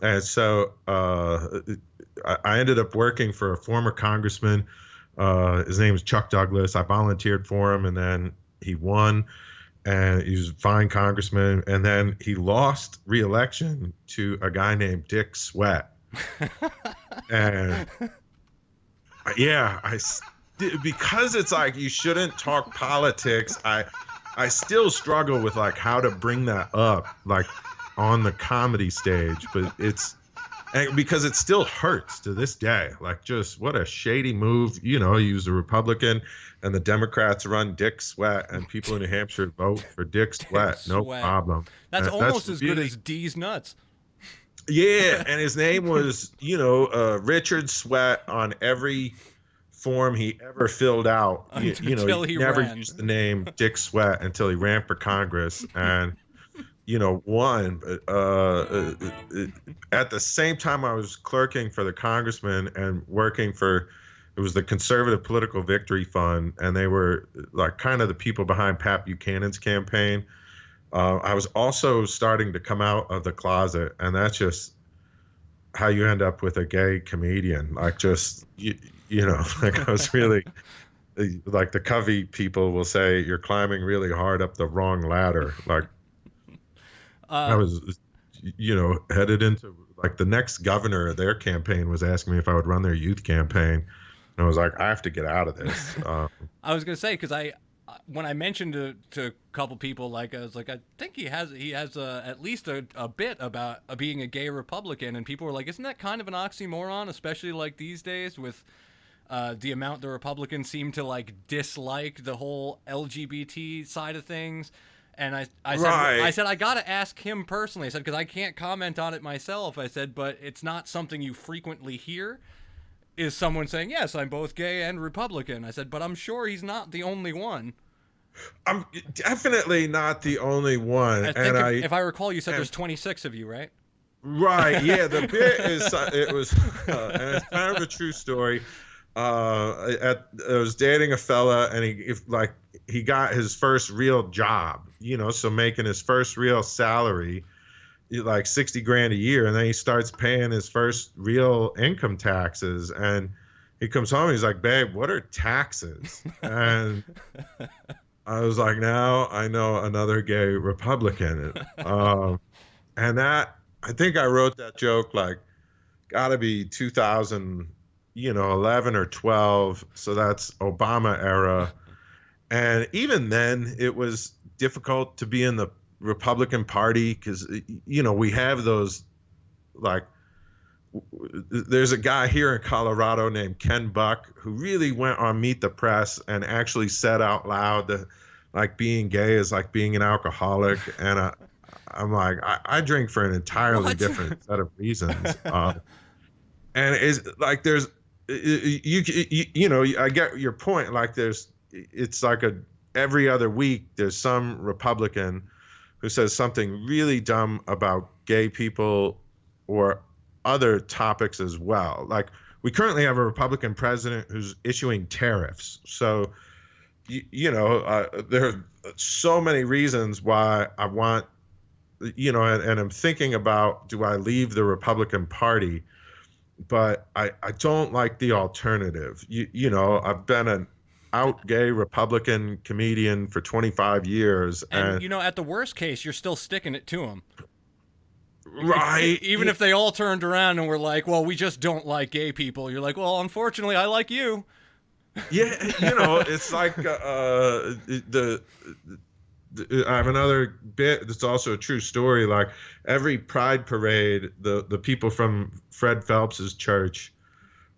E: And so I ended up working for a former congressman. His name is Chuck Douglas. I volunteered for him, and then he won, and he was a fine congressman. And then he lost re-election to a guy named Dick Sweat. And yeah, because it's like, you shouldn't talk politics. I still struggle with like how to bring that up, like on the comedy stage, but because it still hurts to this day. Like, just what a shady move. He was a Republican, and the Democrats run Dick Sweat, and people in New Hampshire vote for Dick Sweat. No problem.
A: That's almost as good as D's nuts.
E: Yeah, and his name was, Richard Sweat on every form he ever filled out. He never used the name Dick Sweat until he ran for Congress, and won. At the same time, I was clerking for the congressman and working for, it was the Conservative Political Victory Fund, and they were like kind of the people behind Pat Buchanan's campaign. I was also starting to come out of the closet, and that's just how you end up with a gay comedian. Like, just, like, I was really, like, the Covey people will say, you're climbing really hard up the wrong ladder. Like, I was, headed into, like, the next governor of their campaign was asking me if I would run their youth campaign. And I was like, I have to get out of this.
A: I was going to say, because when I mentioned to a couple people, like, I was like, I think he has at least a bit about being a gay Republican. And people were like, isn't that kind of an oxymoron, especially like these days with the amount the Republicans seem to like dislike the whole LGBT side of things. And I said, I got to ask him personally. I said, because I can't comment on it myself. I said, but it's not something you frequently hear, is someone saying, yes, I'm both gay and Republican. I said, but I'm sure he's not the only one.
E: I'm definitely not the only one.
A: If I recall, you said there's 26 of you, right?
E: Right. Yeah. The bit is, it was, and it's kind of a true story. I was dating a fella, and he got his first real job, so making his first real salary, like 60 grand a year, and then he starts paying his first real income taxes, and he comes home, he's like, babe, what are taxes? And I was like, now I know another gay Republican. And that, I think I wrote that joke like, gotta be 2000, 11 or 12. So that's Obama era. And even then it was difficult to be in the Republican Party because, we have those, like, there's a guy here in Colorado named Ken Buck who really went on Meet the Press and actually said out loud that, like, being gay is like being an alcoholic. And I'm like, I drink for an entirely different set of reasons. And it's like, there's, I get your point. Like, it's like every other week, there's some Republican who says something really dumb about gay people or other topics as well. Like, we currently have a Republican president who's issuing tariffs. So, there are so many reasons why I want, and I'm thinking about, do I leave the Republican Party? But I don't like the alternative. I've been an out gay Republican comedian for 25 years.
A: And at the worst case, you're still sticking it to them.
E: Right.
A: Even if they all turned around and were like, well, we just don't like gay people. You're like, well, unfortunately, I like you.
E: Yeah. It's like I have another bit that's also a true story. Like, every Pride parade, the people from Fred Phelps's church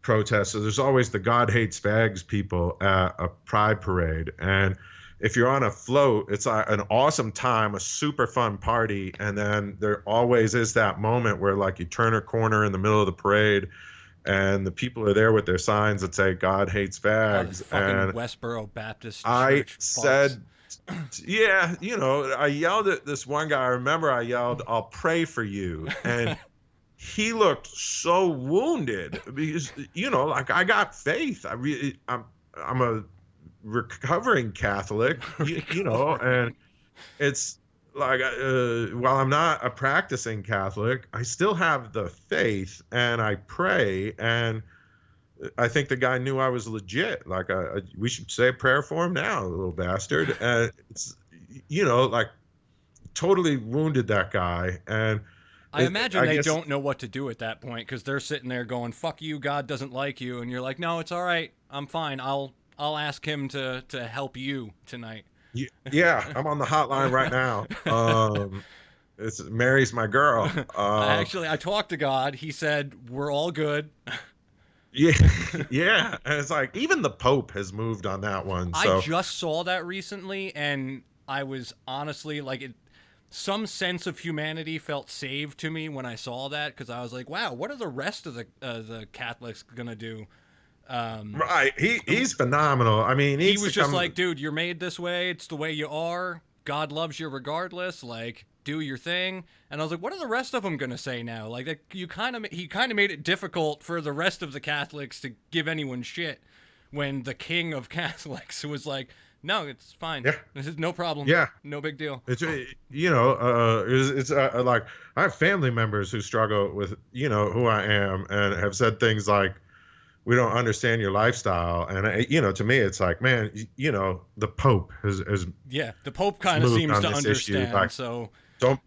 E: protest. So there's always the God Hates Fags people at a Pride parade. And if you're on a float, it's an awesome time, a super fun party. And then there always is that moment where, like, you turn a corner in the middle of the parade and the people are there with their signs that say God Hates Fags.
A: And Westboro Baptist
E: I
A: Church
E: said, yeah, I yelled at this one guy. I remember I yelled, I'll pray for you. And he looked so wounded because, like, I got faith. I'm a recovering Catholic, and it's like, while I'm not a practicing Catholic, I still have the faith and I pray. And I think the guy knew I was legit. Like, we should say a prayer for him now, little bastard. And it's, like, totally wounded that guy. And
A: I imagine they don't know what to do at that point because they're sitting there going, fuck you, God doesn't like you. And you're like, no, it's all right. I'm fine. I'll ask him to help you tonight.
E: Yeah, I'm on the hotline right now. It's Mary's my girl.
A: Actually, I talked to God. He said, we're all good.
E: Yeah. And it's like, even the Pope has moved on that one. So.
A: I just saw that recently, and I was honestly like, some sense of humanity felt saved to me when I saw that, because I was like, wow, what are the rest of the Catholics gonna do?
E: Right. He's phenomenal. I mean,
A: he was just like, dude, you're made this way. It's the way you are. God loves you regardless. Like, do your thing. And I was like, what are the rest of them gonna say now? Like, he kind of made it difficult for the rest of the Catholics to give anyone shit when the king of Catholics was like, no, it's fine. Yeah. This is no problem.
E: Yeah.
A: No big deal.
E: It's, it's like, I have family members who struggle with, who I am, and have said things like, we don't understand your lifestyle. And, to me, it's like, man, the Pope has
A: yeah, the Pope kind of seems to understand. Like,
E: so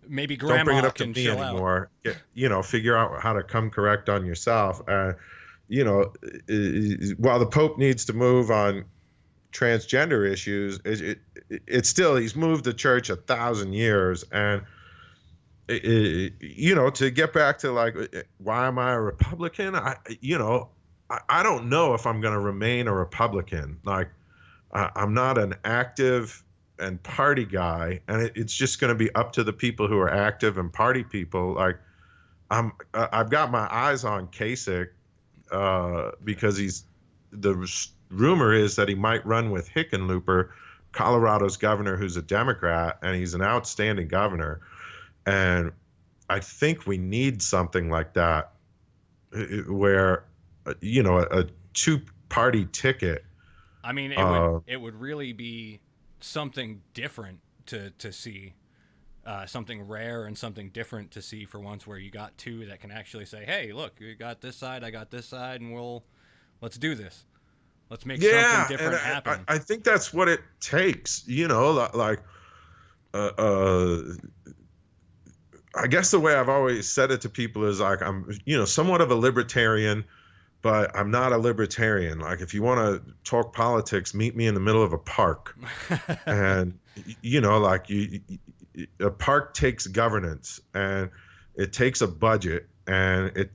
A: maybe grandma
E: don't bring it up
A: can
E: to me
A: chill
E: anymore. Out. Figure out how to come correct on yourself. While the Pope needs to move on transgender issues, it's still, he's moved the church 1,000 years. And, to get back to, like, why am I a Republican? I don't know if I'm going to remain a Republican. Like, I'm not an active and party guy, and it's just going to be up to the people who are active and party people. Like, I've got my eyes on Kasich because the rumor is that he might run with Hickenlooper, Colorado's governor, who's a Democrat, and he's an outstanding governor. And I think we need something like that, where, a two party ticket.
A: I mean, it would really be something different to see, something rare and something different to see for once, where you got two that can actually say, "Hey, look, you got this side, I got this side, and let's do this. Let's make something different happen."
E: I think that's what it takes. You know, like, I guess the way I've always said it to people is like, I'm, you know, somewhat of a libertarian, but I'm not a libertarian. Like, if you want to talk politics, meet me in the middle of a park. And, you know, like, a park takes governance, and it takes a budget, and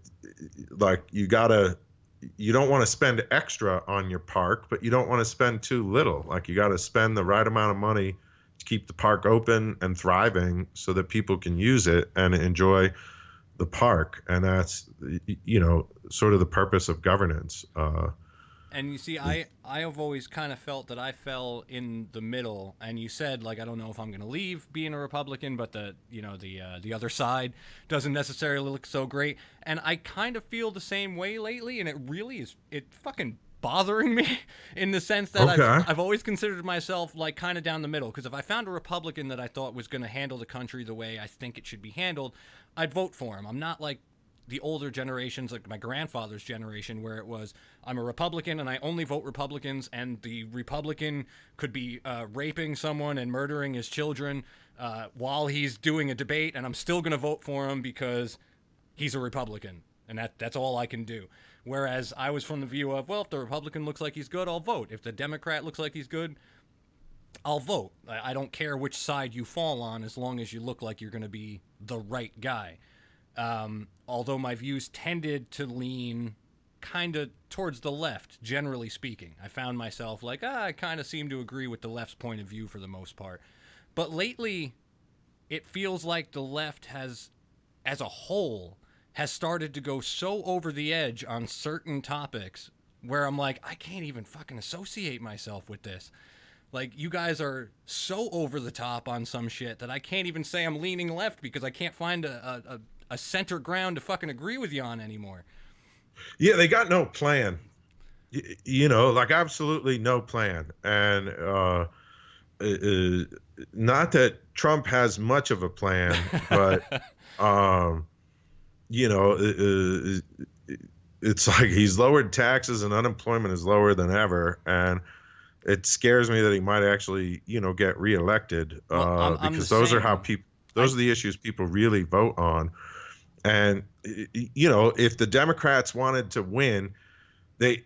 E: like, you don't want to spend extra on your park, but you don't want to spend too little. Like, you got to spend the right amount of money to keep the park open and thriving so that people can use it and enjoy the park. And that's, you know, sort of the purpose of governance.
A: And you see, I have always kind of felt that I fell in the middle. And you said, like, I don't know if I'm going to leave being a Republican, but the other side doesn't necessarily look so great. And I kind of feel the same way lately, and it really is, it fucking bothering me in the sense that I've always considered myself like kind of down the middle, because if I found a Republican that I thought was going to handle the country the way I think it should be handled, I'd vote for him. I'm not like the older generations, like my grandfather's generation, where it was, I'm a Republican and I only vote Republicans, and the Republican could be raping someone and murdering his children while he's doing a debate, and I'm still going to vote for him because he's a Republican, and that's all I can do. Whereas I was from the view of, well, if the Republican looks like he's good, I'll vote. If the Democrat looks like he's good, I'll vote. I don't care which side you fall on, as long as you look like you're going to be the right guy. Although my views tended to lean kind of towards the left, generally speaking. I found myself like, I kind of seem to agree with the left's point of view for the most part. But lately, it feels like the left has, as a whole, has started to go so over the edge on certain topics where I'm like, I can't even fucking associate myself with this. Like, you guys are so over the top on some shit that I can't even say I'm leaning left, because I can't find a center ground to fucking agree with you on anymore.
E: Yeah, they got no plan. You know, like, absolutely no plan. And not that Trump has much of a plan, but you know, it's like he's lowered taxes and unemployment is lower than ever, and it scares me that he might actually, you know, get reelected, because those are the issues people really vote on. And, you know, if the Democrats wanted to win, they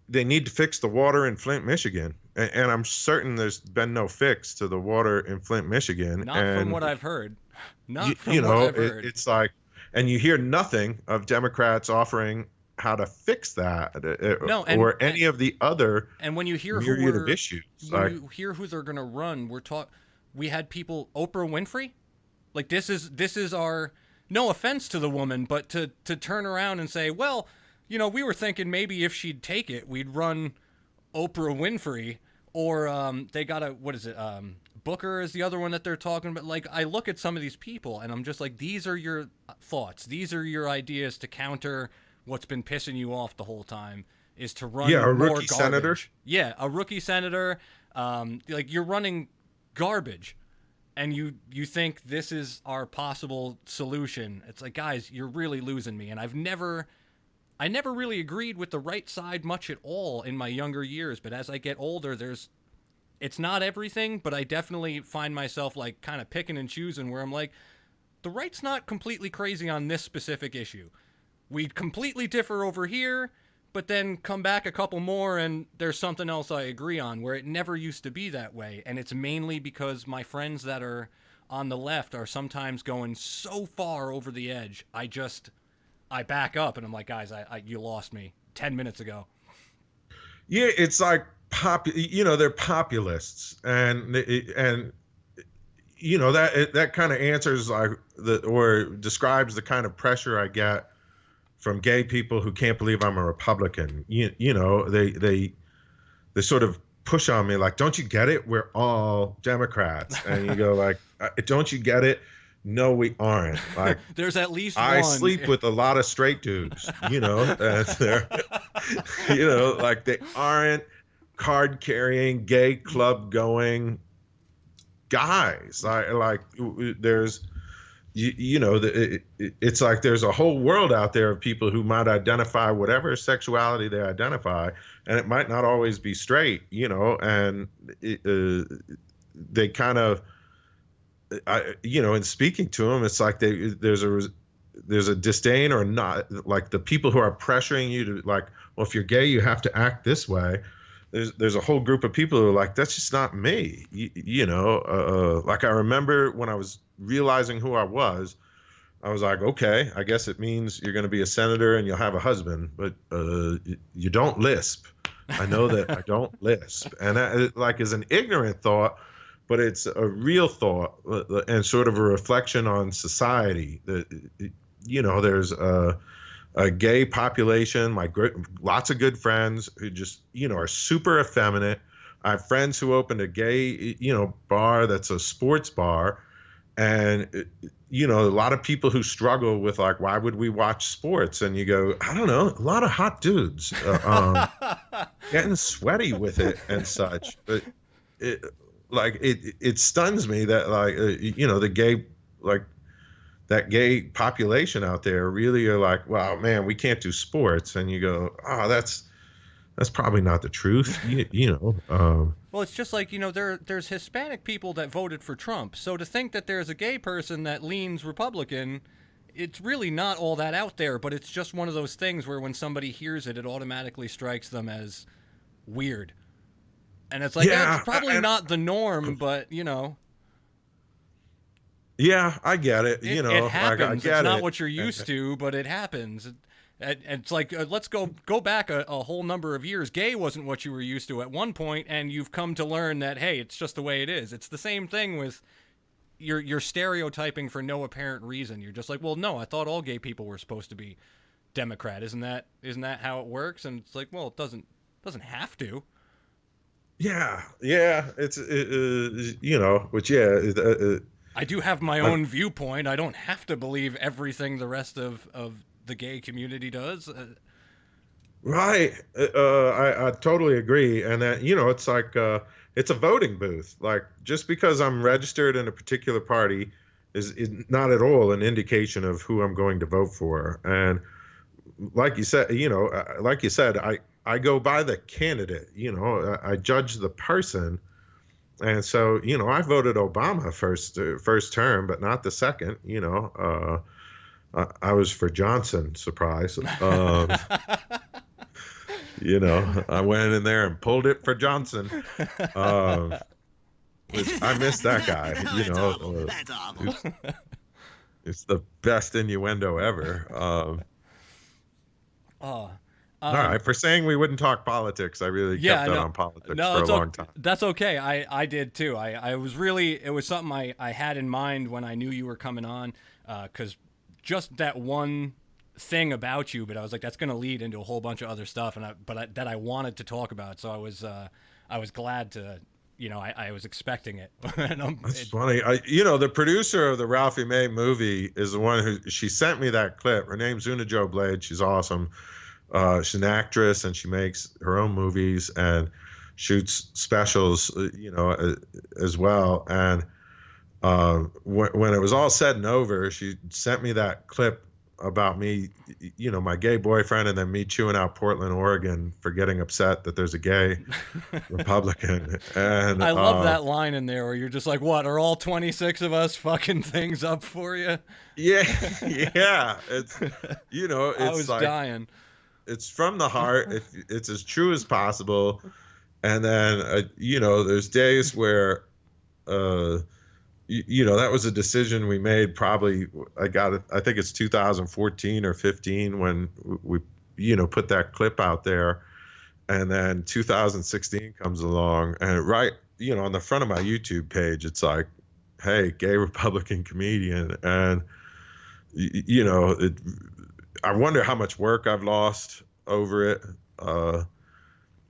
E: need to fix the water in Flint, Michigan. And I'm certain there's been no fix to the water in Flint, Michigan.
A: Not from what I've heard.
E: It's like, and you hear nothing of Democrats offering how to fix that, or any of the other. And when you hear myriad of issues,
A: you hear who they're going to run, we had people, Oprah Winfrey, like, this is our, no offense to the woman, but to turn around and say, well, you know, we were thinking maybe if she'd take it, we'd run Oprah Winfrey, or they got Booker is the other one that they're talking about. Like, I look at some of these people and I'm just like, these are your thoughts. These are your ideas to counter what's been pissing you off the whole time, is to run
E: a
A: more
E: rookie
A: garbage.
E: senator.
A: Yeah, a rookie senator. Like, you're running garbage, and you think this is our possible solution. It's like, guys, you're really losing me. And I never really agreed with the right side much at all in my younger years. But as I get older, it's not everything, but I definitely find myself like kind of picking and choosing, where I'm like, the right's not completely crazy on this specific issue. We'd completely differ over here, but then come back a couple more and there's something else I agree on, where it never used to be that way. And it's mainly because my friends that are on the left are sometimes going so far over the edge. I back up and I'm like, guys, you lost me 10 minutes ago.
E: Yeah, it's like they're populists, and you know, that kind of answers or describes the kind of pressure I get from gay people who can't believe I'm a Republican. You know, they sort of push on me like, don't you get it? We're all Democrats. And you go like, don't you get it? no, we aren't. Like,
A: There's at least
E: I
A: one.
E: sleep with a lot of straight dudes, and they're, like they aren't card carrying, gay club going guys. There's, it's like there's a whole world out there of people who might identify whatever sexuality they identify, and it might not always be straight, and they kind of, in speaking to them, it's like there's a disdain or not, like the people who are pressuring you to, like, well, if you're gay, you have to act this way. There's a whole group of people who are like, that's just not me. Like I remember when I was realizing who I was like, okay, I guess it means you're going to be a senator and you'll have a husband, but you don't lisp. I know that I don't lisp. And that, like, is an ignorant thought, but it's a real thought and sort of a reflection on society. That, there's a gay population, lots of good friends who just, are super effeminate. I have friends who opened a gay, bar that's a sports bar. And, a lot of people who struggle with, like, why would we watch sports? And you go, I don't know, a lot of hot dudes getting sweaty with it and such. But it stuns me that, like, the gay, like, that gay population out there really are like, wow, man, we can't do sports. And you go, oh, that's probably not the truth.
A: Well, it's just like, there's Hispanic people that voted for Trump. So to think that there's a gay person that leans Republican, it's really not all that out there, but it's just one of those things where when somebody hears it, it automatically strikes them as weird. And it's like, that's probably not the norm, but,
E: Yeah, I get it.
A: It happens.
E: Like, I get
A: it's not
E: it.
A: what you're used to, but it happens. It's like, let's go back a whole number of years. Gay wasn't what you were used to at one point, and you've come to learn that, hey, it's just the way it is. It's the same thing with you're stereotyping for no apparent reason. You're just like, well, no, I thought all gay people were supposed to be Democrat. Isn't that how it works? And it's like, well, it doesn't have to.
E: Yeah, it's which
A: I do have my own viewpoint. I don't have to believe everything the rest of the gay community does.
E: Right. I totally agree. And that, it's like, it's a voting booth. Like, just because I'm registered in a particular party is not at all an indication of who I'm going to vote for. And like you said, I go by the candidate, I judge the person. And so, I voted Obama first term, but not the second. I was for Johnson, surprise. I went in there and pulled it for Johnson. I miss that guy. It's the best innuendo ever. All right, for saying we wouldn't talk politics, I really kept that on politics for a long time.
A: That's okay. I did too. I was really, it was something I had in mind when I knew you were coming on, because just that one thing about you, but I was like, that's going to lead into a whole bunch of other stuff, that I wanted to talk about. So I was glad to, I was expecting it.
E: That's funny. The producer of the Ralphie May movie is the one she sent me that clip. Her name's Una Jo Blade. She's awesome. She's an actress, and she makes her own movies and shoots specials, as well. And when it was all said and over, she sent me that clip about me, my gay boyfriend, and then me chewing out Portland, Oregon for getting upset that there's a gay Republican. And
A: I love that line in there where you're just like, what, are all 26 of us fucking things up for you?
E: Yeah. It's, it's
A: I was
E: like,
A: dying.
E: It's from the heart. It's as true as possible. And then, there's days where, that was a decision we made. Probably, I think it's 2014 or 15 when we, put that clip out there. And then 2016 comes along, and right, on the front of my YouTube page, it's like, hey, gay Republican comedian. And, I wonder how much work I've lost over it.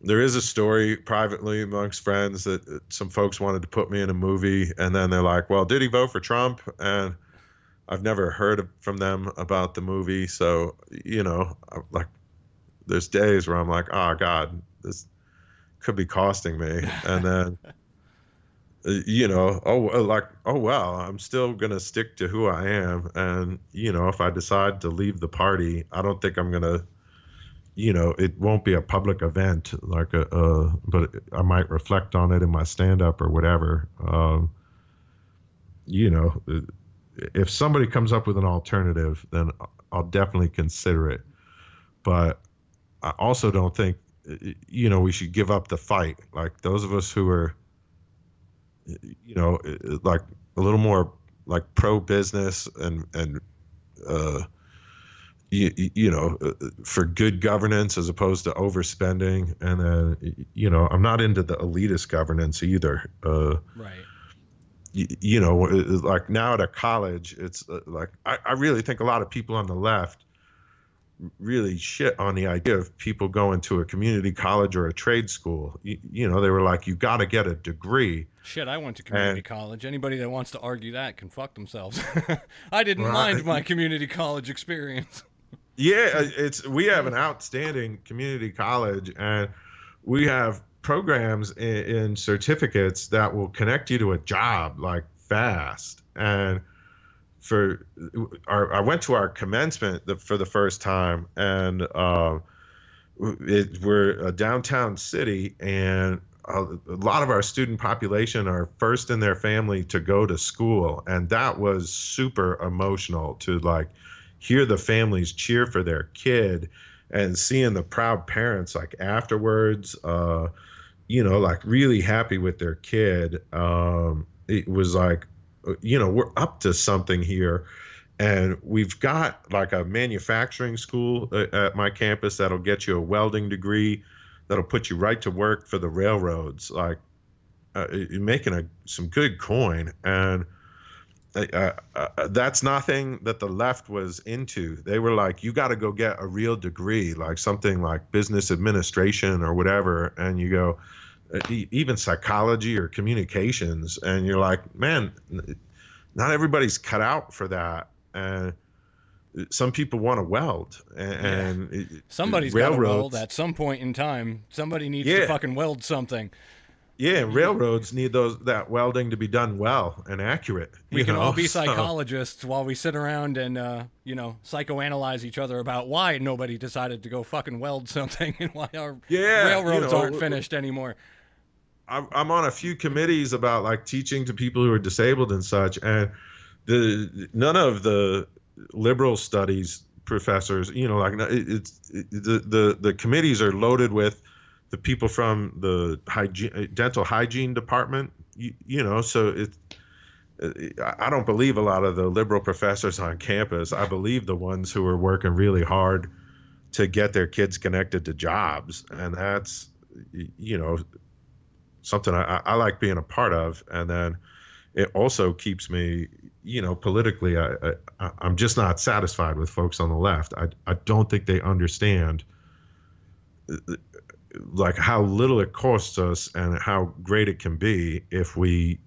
E: There is a story privately amongst friends that some folks wanted to put me in a movie, and then they're like, well, did he vote for Trump? And I've never heard from them about the movie, so like there's days where I'm like, oh God, this could be costing me, and then oh well, I'm still gonna stick to who I am, and if I decide to leave the party, I don't think I'm gonna, it won't be a public event like but I might reflect on it in my stand up or whatever. You know, if somebody comes up with an alternative, then I'll definitely consider it. But I also don't think, we should give up the fight. Like those of us who are, like a little more like pro business and for good governance as opposed to overspending. And then, I'm not into the elitist governance either.
A: Right.
E: Like now at a college, it's like I really think a lot of people on the left really shit on the idea of people going to a community college or a trade school. They were like, you got to get a degree.
A: Shit, I went to community college. Anybody that wants to argue that can fuck themselves. I didn't mind my community college experience.
E: Yeah, we have an outstanding community college, and we have programs in certificates that will connect you to a job like fast. And I went to our commencement for the first time, and we're a downtown city, and a lot of our student population are first in their family to go to school, and that was super emotional to like hear the families cheer for their kid and seeing the proud parents like afterwards, like really happy with their kid. It was like, we're up to something here. And we've got like a manufacturing school at my campus that'll get you a welding degree, that'll put you right to work for the railroads. Like you're making some good coin. And that's nothing that the left was into. They were like, you got to go get a real degree, like something like business administration or whatever. And you go, even psychology or communications. And you're like, man, not everybody's cut out for that. And some people want to weld. And
A: somebody's got to weld at some point in time. Somebody needs to fucking weld something.
E: Yeah, railroads need that welding to be done well and accurate.
A: We can all be psychologists while we sit around and psychoanalyze each other about why nobody decided to go fucking weld something and why our railroads aren't finished anymore.
E: I'm on a few committees about like teaching to people who are disabled and such, and none of the liberal studies professors, the committees are loaded with the people from the dental hygiene department, so I don't believe a lot of the liberal professors on campus. I believe the ones who are working really hard to get their kids connected to jobs. And that's, something I like being a part of. And then it also keeps me, politically, I'm just not satisfied with folks on the left. I don't think they understand like how little it costs us and how great it can be if we,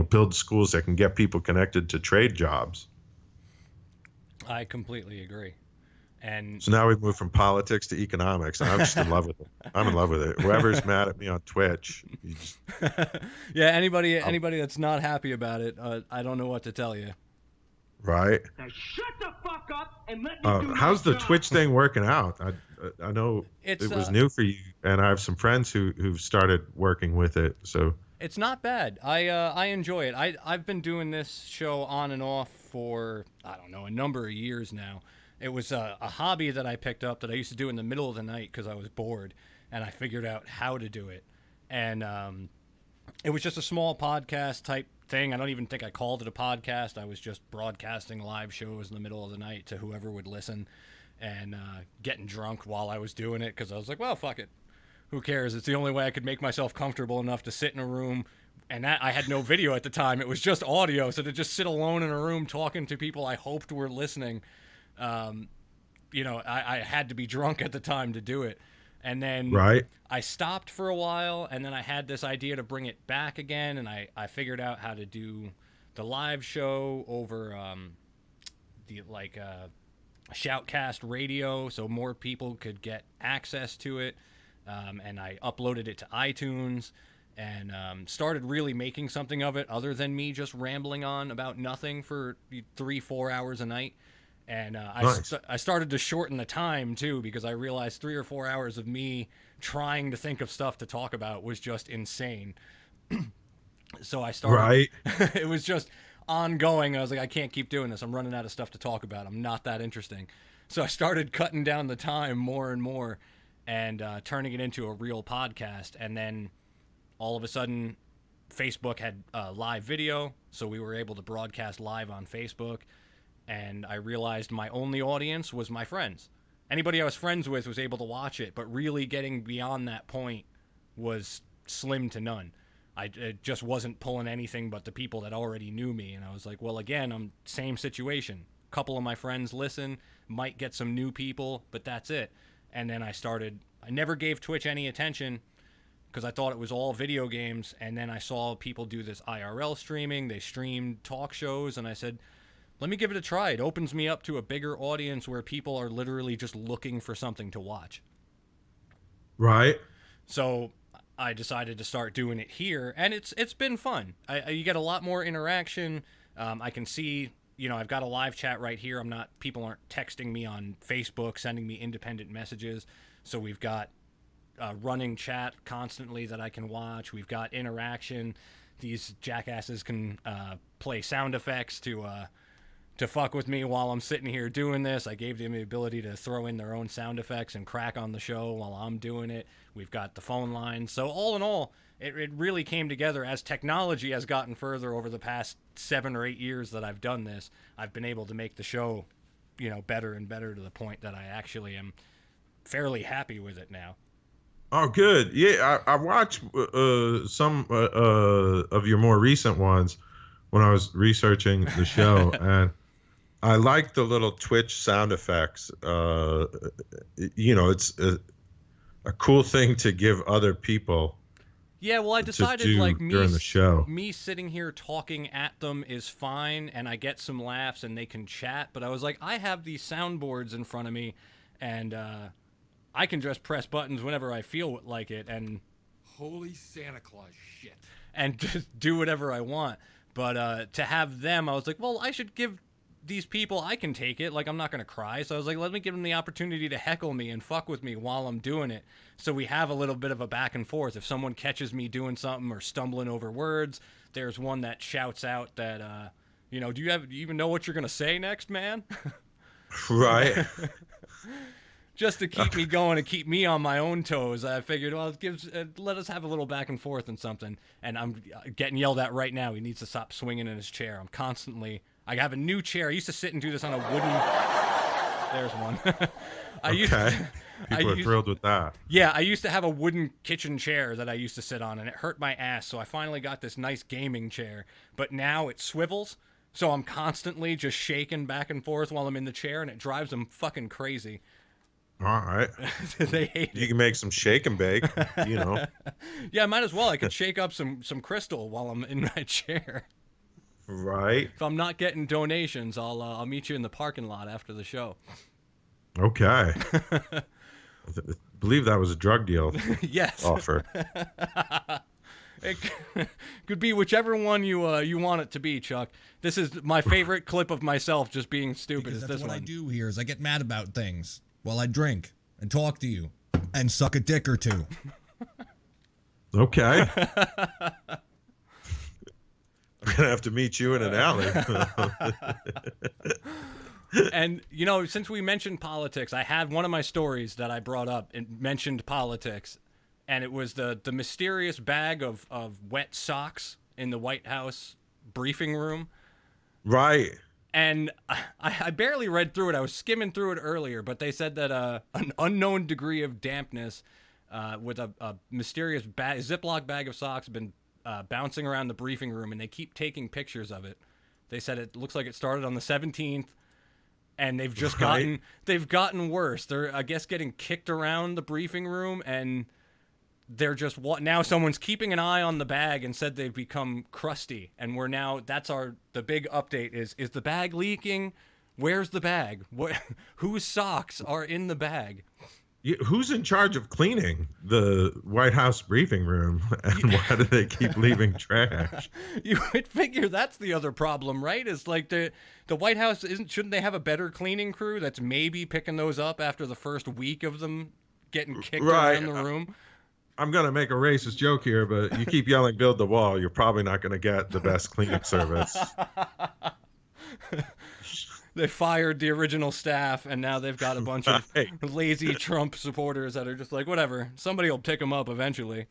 E: build schools that can get people connected to trade jobs.
A: I completely agree. And
E: so now we've moved from politics to economics, and I'm just in love with it. I'm in love with it. Whoever's mad at me on Twitch,
A: yeah, anybody that's not happy about it, I don't know what to tell you.
E: Right.
F: Now shut the fuck up and let me do
E: how's the
F: job.
E: Twitch thing working out? I know it was new for you, and I have some friends who've started working with it. So
A: it's not bad. I enjoy it. I've been doing this show on and off for, I don't know, a number of years now. It was a hobby that I picked up that I used to do in the middle of the night because I was bored, and I figured out how to do it. And it was just a small podcast type thing. I don't even think I called it a podcast. I was just broadcasting live shows in the middle of the night to whoever would listen, and getting drunk while I was doing it because I was like, well, fuck it. Who cares? It's the only way I could make myself comfortable enough to sit in a room. And I had no video at the time. It was just audio. So to just sit alone in a room talking to people I hoped were listening, I had to be drunk at the time to do it. And then I stopped for a while, and then I had this idea to bring it back again, and I figured out how to do the live show over the Shoutcast radio, so more people could get access to it. And I uploaded it to iTunes and started really making something of it other than me just rambling on about nothing for 3-4 hours a night. And
E: Nice.
A: I started to shorten the time, too, because I realized 3 or 4 hours of me trying to think of stuff to talk about was just insane. So I started...
E: Right.
A: It was just ongoing. I was like, I can't keep doing this. I'm running out of stuff to talk about. I'm not that interesting. So I started cutting down the time more and more and turning it into a real podcast. And then all of a sudden, Facebook had live video, so we were able to broadcast live on Facebook. And I realized my only audience was my friends. Anybody I was friends with was able to watch it, but really getting beyond that point was slim to none. It just wasn't pulling anything but the people that already knew me. And I was like, well, again, I'm same situation. A couple of my friends listen, might get some new people, but that's it. And then I never gave Twitch any attention because I thought it was all video games. And then I saw people do this IRL streaming. They streamed talk shows, and I said, let me give it a try. It opens me up to a bigger audience where people are literally just looking for something to watch.
E: Right.
A: So I decided to start doing it here, and it's been fun. You get a lot more interaction. I can see, I've got a live chat right here. People aren't texting me on Facebook, sending me independent messages. So we've got running chat constantly that I can watch. We've got interaction. These jackasses can play sound effects to fuck with me while I'm sitting here doing this. I gave them the ability to throw in their own sound effects and crack on the show while I'm doing it. We've got the phone line. So all in all, it really came together as technology has gotten further over the past 7 or 8 years that I've done this. I've been able to make the show, better and better to the point that I actually am fairly happy with it now.
E: Oh, good. Yeah, I watched some of your more recent ones when I was researching the show, and I like the little Twitch sound effects. It's a cool thing to give other people.
A: Yeah, well, I decided
E: during the show.
A: Me sitting here talking at them is fine, and I get some laughs, and they can chat. But I was like, I have these soundboards in front of me, and I can just press buttons whenever I feel like it, and
G: holy Santa Claus shit,
A: and just do whatever I want. But to have them, I was like, well, I should give these people, I can take it. Like, I'm not going to cry. So I was like, let me give them the opportunity to heckle me and fuck with me while I'm doing it. So we have a little bit of a back and forth. If someone catches me doing something or stumbling over words, there's one that shouts out that, do you even know what you're going to say next, man?
E: Right.
A: Just to keep me going and keep me on my own toes, I figured, well, let us have a little back and forth and something. And I'm getting yelled at right now. He needs to stop swinging in his chair. I have a new chair. I used to sit and do this on a wooden... There's one.
E: People are thrilled with that.
A: Yeah, I used to have a wooden kitchen chair that I used to sit on, and it hurt my ass, so I finally got this nice gaming chair. But now it swivels, so I'm constantly just shaking back and forth while I'm in the chair, and it drives them fucking crazy.
E: All right.
A: They hate it.
E: You can make some shake and bake,
A: Yeah, I might as well. I could shake up some crystal while I'm in my chair.
E: Right.
A: If I'm not getting donations, I'll meet you in the parking lot after the show.
E: Okay. I believe that was a drug deal.
A: Yes.
E: Offer.
A: It could be whichever one you want it to be, Chuck. This is my favorite clip of myself just being stupid.
H: Because
A: is
H: that's
A: this
H: what
A: one?
H: I do here is I get mad about things while I drink and talk to you and suck a dick or two.
E: Okay. I'm going to have to meet you in an alley.
A: And, since we mentioned politics, I had one of my stories that I brought up and mentioned politics. And it was the mysterious bag of wet socks in the White House briefing room.
E: Right.
A: And I barely read through it. I was skimming through it earlier, but they said that an unknown degree of dampness with a mysterious Ziploc bag of socks have been bouncing around the briefing room, and they keep taking pictures of it. They said it looks like it started on the 17th, and they've just gotten worse. They're, I guess, getting kicked around the briefing room, and they're just now someone's keeping an eye on the bag and said they've become crusty, and we're now the big update is the bag leaking? Where's the bag? Whose socks are in the bag?
E: Who's in charge of cleaning the White House briefing room, and why do they keep leaving trash?
A: You would figure that's the other problem, right? Is like the White House shouldn't they have a better cleaning crew that's maybe picking those up after the first week of them getting kicked around the room?
E: I'm gonna make a racist joke here, but you keep yelling "build the wall," you're probably not gonna get the best cleaning service.
A: They fired the original staff, and now they've got a bunch of lazy Trump supporters that are just like, whatever, somebody will pick them up eventually.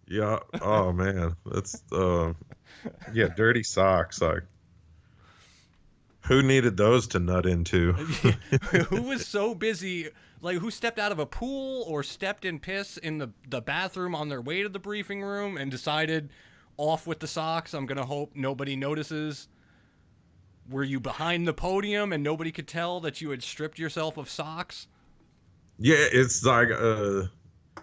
E: Yeah. Oh man, that's dirty socks. Like, who needed those to nut into?
A: Who was so busy? Like, who stepped out of a pool or stepped in piss in the bathroom on their way to the briefing room and decided, off with the socks? I'm gonna hope nobody notices. Were you behind the podium and nobody could tell that you had stripped yourself of socks?
E: Yeah, it's like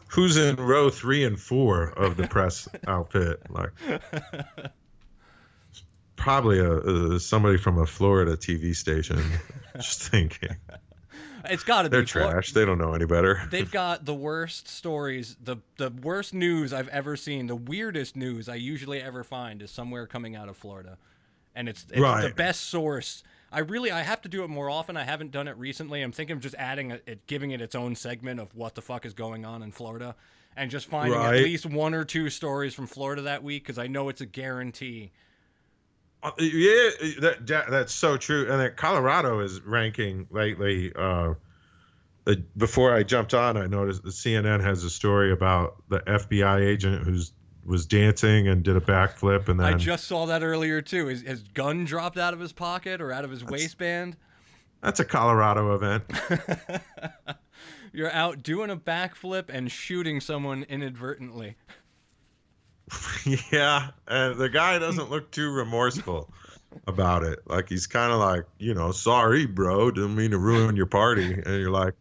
E: who's in row 3 and 4 of the press outfit? Like, probably somebody from a Florida TV station. Just thinking.
A: It's got to be.
E: They're trash. They don't know any better.
A: They've got the worst stories, the worst news I've ever seen. The weirdest news I usually ever find is somewhere coming out of Florida. And it's
E: right.
A: The best source. I have to do it more often. I haven't done it recently. I'm thinking of just adding giving it its own segment of what the fuck is going on in Florida, and just finding at least 1 or 2 stories from Florida that week, because I know it's a guarantee.
E: Yeah, that's so true. And Colorado is ranking lately. Before I jumped on, I noticed the CNN has a story about the FBI agent who's was dancing and did a backflip, and then
A: I just saw that earlier too. His gun dropped out of his pocket or out of his waistband.
E: That's a Colorado event.
A: You're out doing a backflip and shooting someone inadvertently.
E: Yeah, and the guy doesn't look too remorseful about it. Like, he's kind of like, sorry, bro, didn't mean to ruin your party. And you're like,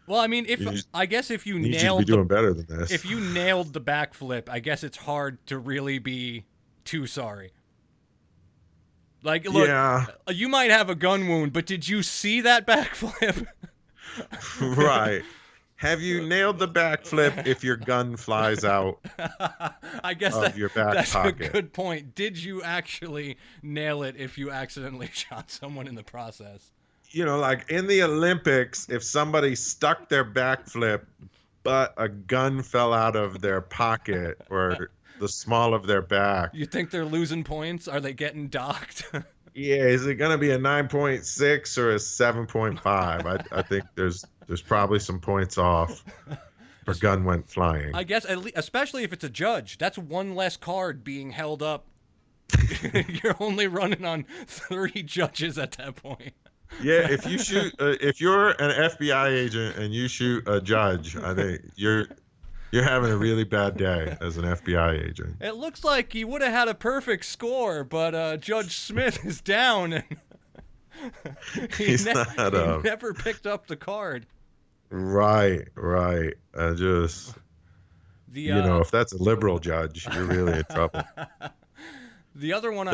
A: well, I mean, I guess if you nailed,
E: be doing better than this.
A: If you nailed the backflip, I guess it's hard to really be too sorry. Like, look, you might have a gun wound, but did you see that backflip?
E: Right. Have you nailed the backflip if your gun flies out
A: I guess
E: of your back pocket?
A: That's a good point. Did you actually nail it if you accidentally shot someone in the process?
E: Like in the Olympics, if somebody stuck their backflip, but a gun fell out of their pocket or the small of their back.
A: You think they're losing points? Are they getting docked?
E: Yeah, is it going to be a 9.6 or a 7.5? I think there's probably some points off. Her gun went flying.
A: I guess, especially if it's a judge. That's 1 less card being held up. You're only running on 3 judges at that point.
E: Yeah, if you shoot, if you're an FBI agent and you shoot a judge, I think you're having a really bad day as an FBI agent.
A: It looks like you would have had a perfect score, but Judge Smith is down, and he never picked up the card.
E: Right. I just, if that's a liberal judge, you're really in trouble.
A: The other one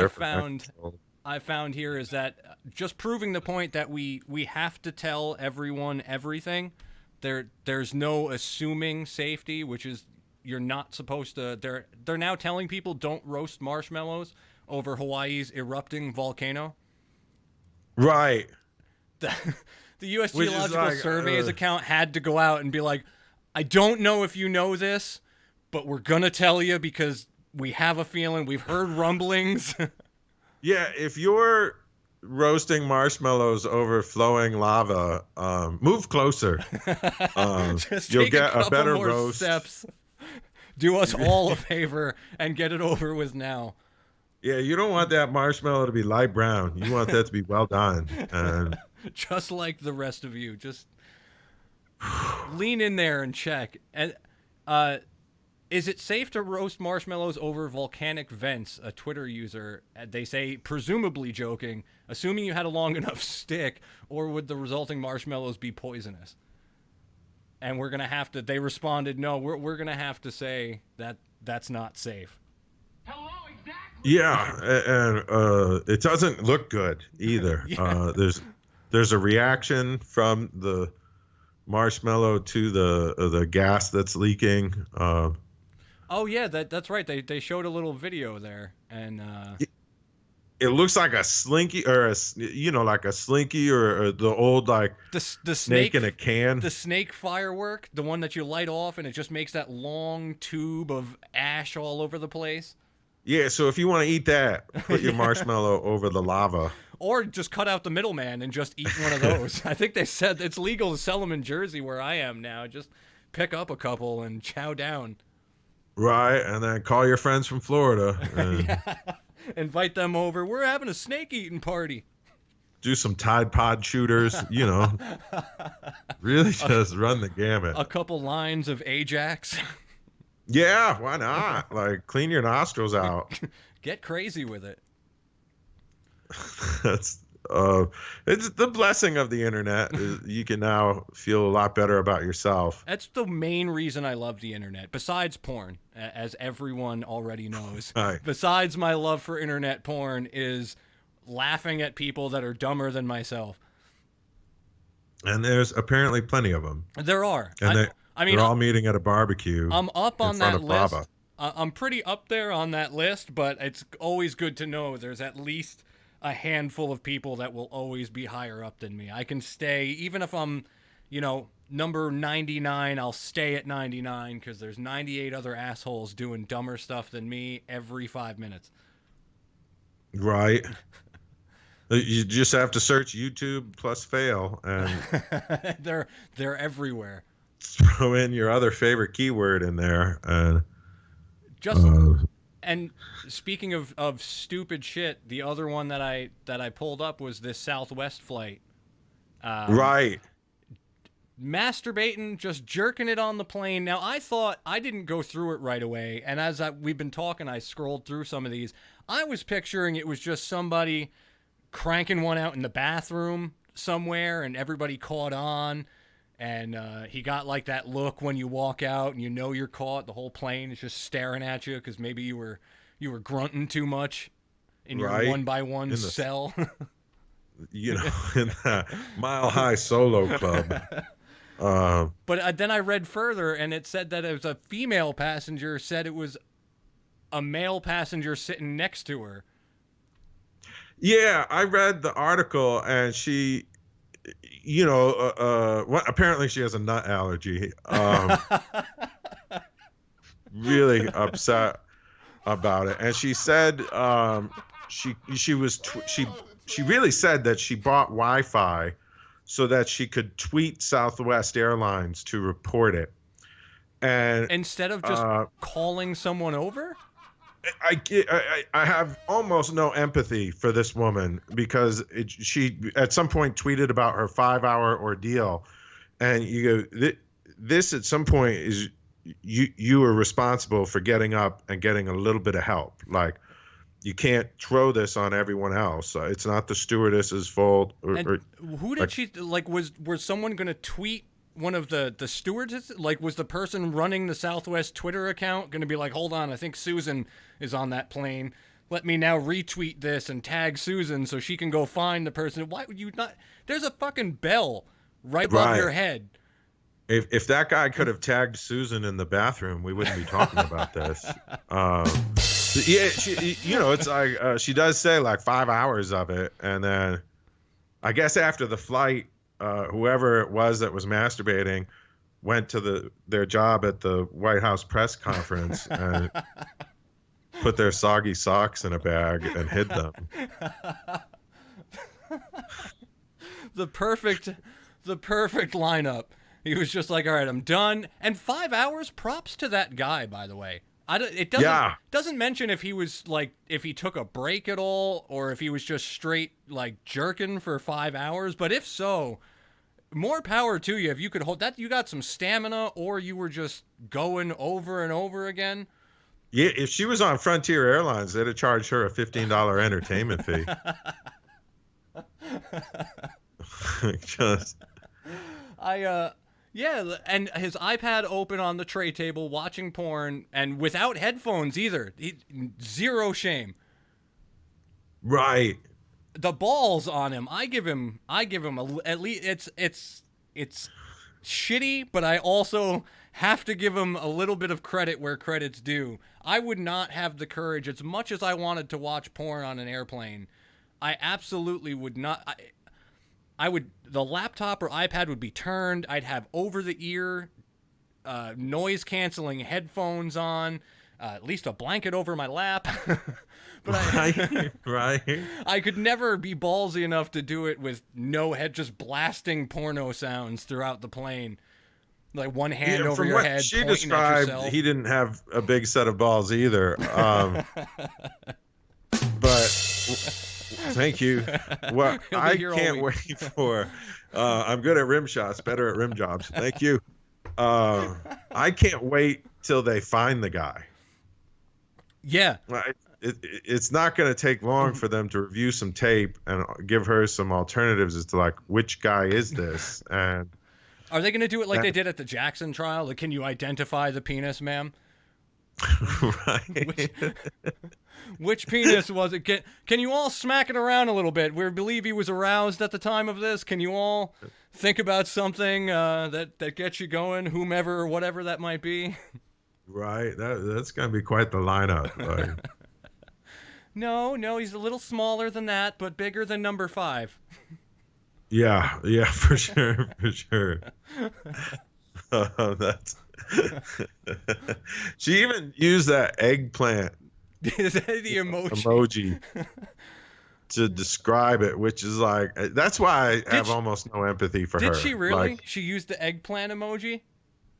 A: I found here is that just proving the point that we have to tell everyone everything. There's no assuming safety, which is you're not supposed to. They're now telling people don't roast marshmallows over Hawaii's erupting volcano.
E: Right.
A: The U.S. Geological Survey's account had to go out and be like, I don't know if you know this, but we're gonna tell you because we have a feeling, we've heard rumblings.
E: Yeah, if you're roasting marshmallows over flowing lava, move closer. You'll get a better roast.
A: Steps. Do us all a favor and get it over with now.
E: Yeah, you don't want that marshmallow to be light brown. You want that to be well done. And
A: just like the rest of you, just lean in there and check. And is it safe to roast marshmallows over volcanic vents? A Twitter user, they say, presumably joking, assuming you had a long enough stick, or would the resulting marshmallows be poisonous? and we're gonna have to. They responded, no, we're gonna have to say that that's not safe.
F: Hello, exactly.
E: Yeah, and it doesn't look good either.
A: Yeah.
E: There's a reaction from the marshmallow to the gas that's leaking.
A: Oh yeah, that's right. They showed a little video there, and
E: It looks like a slinky or like a slinky or the old like
A: the
E: snake in a can.
A: the snake firework, the one that you light off, and it just makes that long tube of ash all over the place.
E: Yeah, so if you want to eat that, put your marshmallow over the lava.
A: Or just cut out the middleman and just eat one of those. I think they said it's legal to sell them in Jersey where I am now. Just pick up a couple and chow down.
E: Right, and then call your friends from Florida and
A: Yeah. Invite them over. We're having a snake eating party.
E: do some Tide Pod shooters, Really just run the gamut.
A: A couple lines of Ajax.
E: Yeah, why not? Like, clean your nostrils out.
A: Get crazy with it.
E: That's it's the blessing of the internet. You can now feel a lot better about yourself.
A: That's the main reason I love the internet, besides porn, as everyone already knows.
E: Right.
A: Besides my love for internet porn is laughing at people that are dumber than myself.
E: And there's apparently plenty of them.
A: There are.
E: And
A: I mean,
E: they're all meeting at a barbecue.
A: I'm up on
E: in front
A: that
E: of
A: list.
E: Baba.
A: I'm pretty up there on that list, but it's always good to know there's at least a handful of people that will always be higher up than me. I can stay, even if I'm, number 99, I'll stay at 99 because there's 98 other assholes doing dumber stuff than me every 5 minutes.
E: Right. You just have to search YouTube plus fail and
A: They're everywhere.
E: throw in your other favorite keyword in there. And
A: And speaking of stupid shit, the other one that I pulled up was this Southwest flight.
E: Right.
A: Masturbating, just jerking it on the plane. Now, I thought I didn't go through it right away, and as we've been talking, I scrolled through some of these. I was picturing it was just somebody cranking one out in the bathroom somewhere, and everybody caught on. And he got like that look when you walk out and you're caught. The whole plane is just staring at you because maybe you were grunting too much in your 1x1 cell.
E: In that Mile High Solo Club.
A: But then I read further and it said that it was a female passenger said it was a male passenger sitting next to her.
E: Yeah, I read the article and she... apparently she has a nut allergy. Really upset about it, and she said she really said that she bought Wi-Fi so that she could tweet Southwest Airlines to report it, and
A: instead of just calling someone over.
E: I have almost no empathy for this woman because she at some point tweeted about her 5-hour ordeal, and you go, this at some point is you are responsible for getting up and getting a little bit of help. Like, you can't throw this on everyone else. It's not the stewardess's fault.
A: Who did she like? Was someone gonna tweet one of the stewards? Like, was the person running the Southwest Twitter account going to be like, hold on, I think Susan is on that plane. Let me now retweet this and tag Susan so she can go find the person. Why would you not? There's a fucking bell right above your head.
E: If that guy could have tagged Susan in the bathroom, we wouldn't be talking about this. Yeah, it's like she does say like 5 hours of it. And then I guess after the flight, whoever it was that was masturbating went to their job at the White House press conference and put their soggy socks in a bag and hid them.
A: The perfect lineup. He was just like, all right, I'm done. And 5 hours, props to that guy, by the way. It doesn't mention if he was like, if he took a break at all or if he was just straight like jerking for 5 hours. But if so, more power to you. If you could hold that, you got some stamina, or you were just going over and over again.
E: Yeah, if she was on Frontier Airlines, they'd have charged her a $15 entertainment fee.
A: Yeah, and his iPad open on the tray table, watching porn, and without headphones either. Zero shame.
E: Right.
A: The balls on him. I give him at least it's shitty, but I also have to give him a little bit of credit where credit's due. I would not have the courage, as much as I wanted to watch porn on an airplane. I absolutely would not. I would. The laptop or iPad would be turned. I'd have over-the-ear noise canceling headphones on. At least a blanket over my lap. But
E: right.
A: I could never be ballsy enough to do it with no head, just blasting porno sounds throughout the plane. Like one hand over your head,
E: She
A: pointing
E: described,
A: at yourself.
E: he didn't have a big set of balls either. But thank you. Well, I can't wait for. I'm good at rim shots, better at rim jobs. Thank you. I can't wait till they find the guy.
A: Yeah.
E: It's not going to take long for them to review some tape and give her some alternatives as to like which guy is this, and
A: are they going to do it like they did at the Jackson trial? Like, can you identify the penis, ma'am?
E: Right.
A: Which penis was it? Can you all smack it around a little bit? We believe he was aroused at the time of this. Can you all think about something that gets you going, whomever or whatever that might be?
E: Right. That's going to be quite the lineup. Like.
A: No, he's a little smaller than that, but bigger than number 5.
E: Yeah, for sure. That's. She even used that eggplant
A: Is that the emoji
E: to describe it, which is like, that's why I have almost no empathy for her.
A: Did she really?
E: Like,
A: she used the eggplant emoji?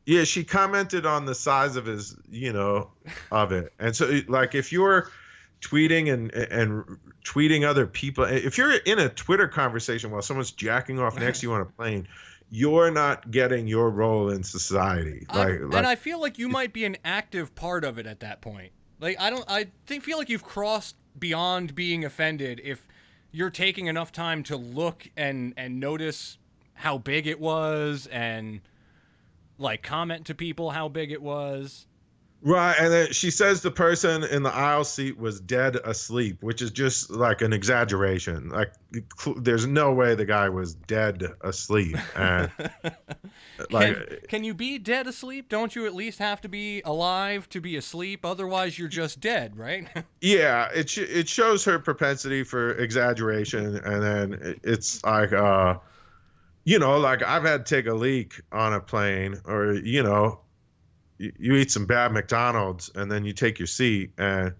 E: Yeah, she commented on the size of his, of it. And so, like, if you're tweeting and tweeting other people, if you're in a Twitter conversation while someone's jacking off next to you on a plane, you're not getting your role in society.
A: And I feel like you might be an active part of it at that point. Like, I feel like you've crossed beyond being offended if you're taking enough time to look and notice how big it was and like comment to people how big it was.
E: Right, and then she says the person in the aisle seat was dead asleep, which is just like an exaggeration. Like, there's no way the guy was dead asleep. And
A: can you be dead asleep? Don't you at least have to be alive to be asleep? Otherwise, you're just dead, right?
E: Yeah, it shows her propensity for exaggeration, and then it's like, like I've had to take a leak on a plane, or you eat some bad McDonald's and then you take your seat, and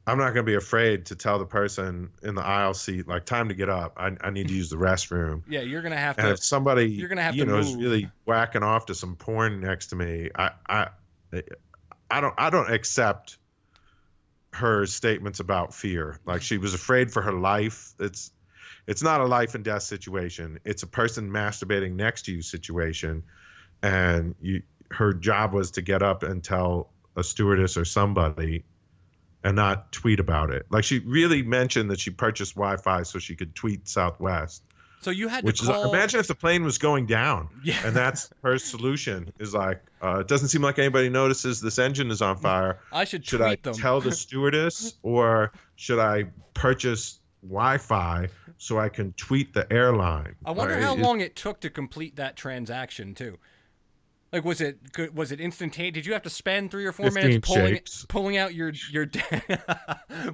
E: I'm not going to be afraid to tell the person in the aisle seat, like, time to get up. I need to use the restroom.
A: Yeah, you're going to have to.
E: And if somebody,
A: you're going to have to move.
E: is really whacking off to some porn next to me, I don't accept her statements about fear. Like, she was afraid for her life. It's not a life and death situation. It's a person masturbating next to you situation, and her job was to get up and tell a stewardess or somebody and not tweet about it. Like, she really mentioned that she purchased Wi-Fi so she could tweet Southwest.
A: So you had to call...
E: imagine if the plane was going down.
A: Yeah.
E: And that's her solution, is like, it doesn't seem like anybody notices this engine is on fire.
A: Should I
E: tell the stewardess, or should I purchase Wi-Fi so I can tweet the airline?
A: I wonder how long it took to complete that transaction too. Like, was it instantaneous? Did you have to spend 3 or 4 minutes pulling out your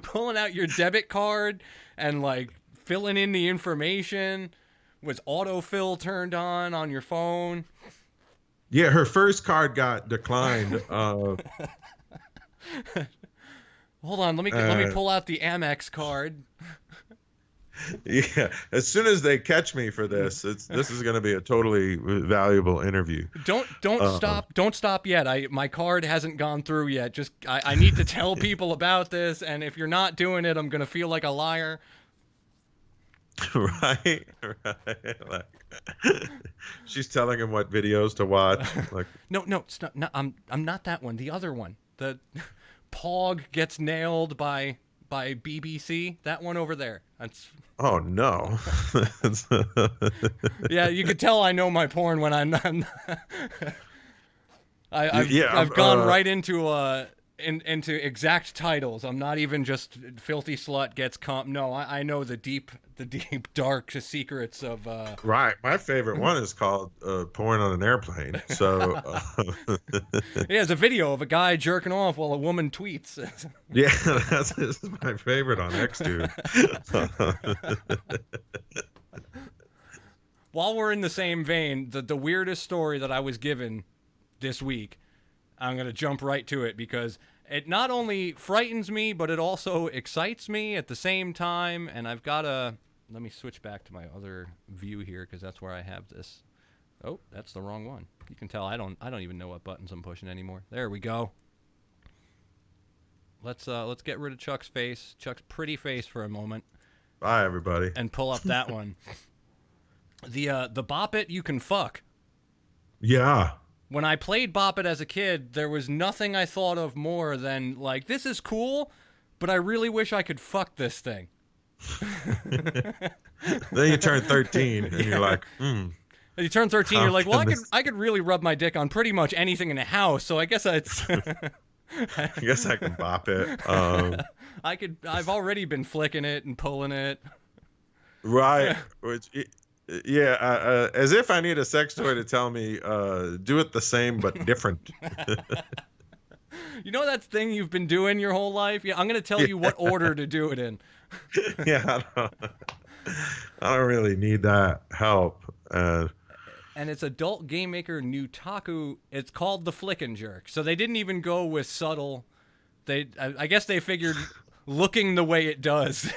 A: pulling out your debit card and like filling in the information? Was autofill turned on your phone?
E: Yeah, her first card got declined.
A: Hold on, let me pull out the Amex card.
E: Yeah, as soon as they catch me for this is going to be a totally valuable interview.
A: Don't stop yet. My card hasn't gone through yet. Just I need to tell people about this, and if you're not doing it, I'm going to feel like a liar.
E: Right. Like, she's telling him what videos to watch. Like,
A: no, it's not. No, I'm not that one. The other one. The Pog gets nailed by by BBC. That one over there. That's.
E: Oh no.
A: Yeah, you could tell I know my porn when I've gone right into into exact titles. I'm not even just filthy slut gets comp. No, I know the deep dark secrets of.
E: Right. My favorite one is called "Porn on an Airplane." So.
A: Yeah, it's a video of a guy jerking off while a woman tweets.
E: Yeah, this is my favorite on XTube.
A: While we're in the same vein, the weirdest story that I was given this week, I'm going to jump right to it because it not only frightens me, but it also excites me at the same time. And I've got let me switch back to my other view here because that's where I have this. Oh, that's the wrong one. You can tell I don't even know what buttons I'm pushing anymore. There we go. Let's get rid of Chuck's face, Chuck's pretty face for a moment.
E: Bye, everybody.
A: And pull up that one. The Bop-It you can fuck.
E: Yeah.
A: When I played Bop-It as a kid, there was nothing I thought of more than, like, this is cool, but I really wish I could fuck this thing.
E: Then you turn 13, and you're like,
A: You turn 13, you're like, well, I could really rub my dick on pretty much anything in the house, so I guess it's...
E: I guess I can bop it.
A: I've already been flicking it and pulling it.
E: Right. Yeah, as if I need a sex toy to tell me, do it the same but different.
A: You know that thing you've been doing your whole life? Yeah, I'm going to tell you what order to do it in.
E: Yeah, I don't really need that help.
A: And it's adult game maker Nutaku. It's called the Flick and Jerk. So they didn't even go with subtle. I guess they figured looking the way it does,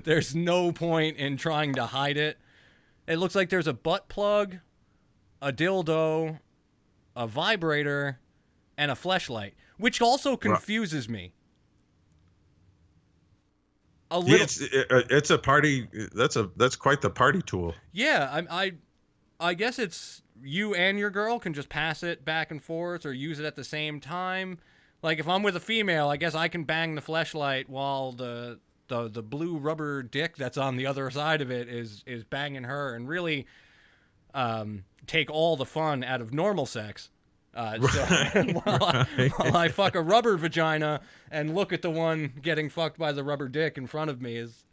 A: there's no point in trying to hide it. It looks like there's a butt plug, a dildo, a vibrator, and a fleshlight, which also confuses me. A little.
E: It's a party. That's quite the party tool.
A: Yeah, I guess it's you and your girl can just pass it back and forth or use it at the same time. Like if I'm with a female, I guess I can bang the fleshlight while the blue rubber dick that's on the other side of it is banging her, and really take all the fun out of normal sex. So while I fuck a rubber vagina and look at the one getting fucked by the rubber dick in front of me is.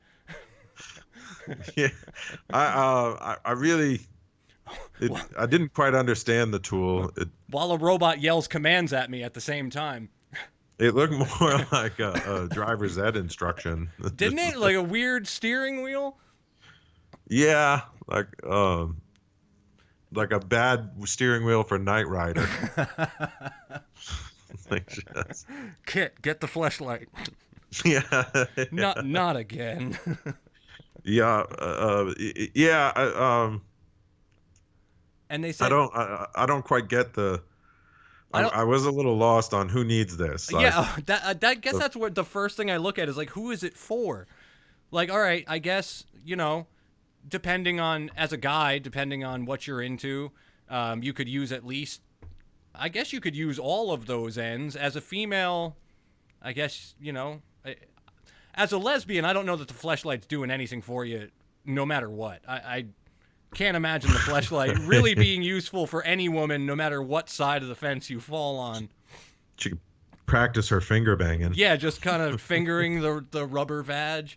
E: Yeah, I really. I didn't quite understand the tool.
A: While a robot yells commands at me at the same time.
E: It looked more like a driver's ed instruction.
A: Didn't it? Like a weird steering wheel?
E: Yeah, like a bad steering wheel for Knight Rider.
A: Kit, get the fleshlight.
E: Yeah.
A: Not again.
E: Yeah.
A: And they said
E: I don't quite get the. I was a little lost on who needs this.
A: Yeah, I guess that's what the first thing I look at is like, who is it for? Like, all right, I guess, depending on, as a guy, depending on what you're into, you could use at least, I guess you could use all of those ends. As a female, I guess, as a lesbian, I don't know that the fleshlight's doing anything for you no matter what. I can't imagine the fleshlight really being useful for any woman, no matter what side of the fence you fall on.
E: She could practice her finger banging.
A: Yeah, just kind of fingering the rubber vag.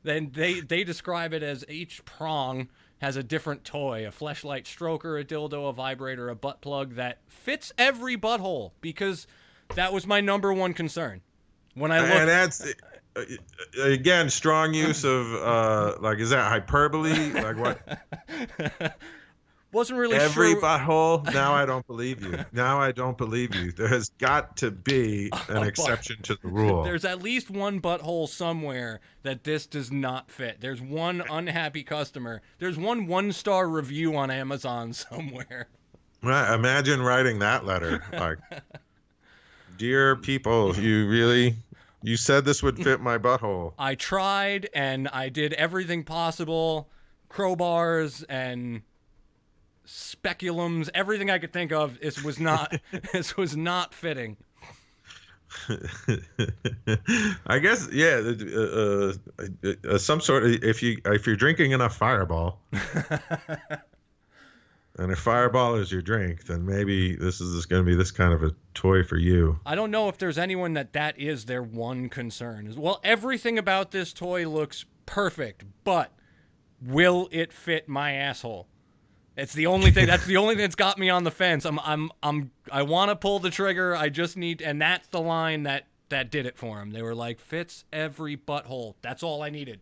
A: Then they describe it as each prong has a different toy: a fleshlight stroker, a dildo, a vibrator, a butt plug that fits every butthole. Because that was my number one concern when I looked.
E: And that's. Again, strong use of is that hyperbole? Like what?
A: Wasn't really
E: every
A: sure.
E: butthole. Now I don't believe you. Now I don't believe you. There has got to be an exception to the rule.
A: There's at least one butthole somewhere that this does not fit. There's one unhappy customer. There's one 1-star review on Amazon somewhere.
E: Right. Imagine writing that letter. Like, dear people, you said this would fit my butthole.
A: I tried, and I did everything possible. Crowbars and speculums, everything I could think of. This was not fitting.
E: I guess, yeah. Some sort of, if you're drinking enough Fireball, and if Fireball is your drink, then maybe this is going to be this kind of a toy for you.
A: I don't know if there's anyone that is their one concern. Well, everything about this toy looks perfect, but will it fit my asshole? It's the only thing. That's the only thing that's got me on the fence. I want to pull the trigger. I just need, and that's the line that did it for him. They were like, fits every butthole. That's all I needed.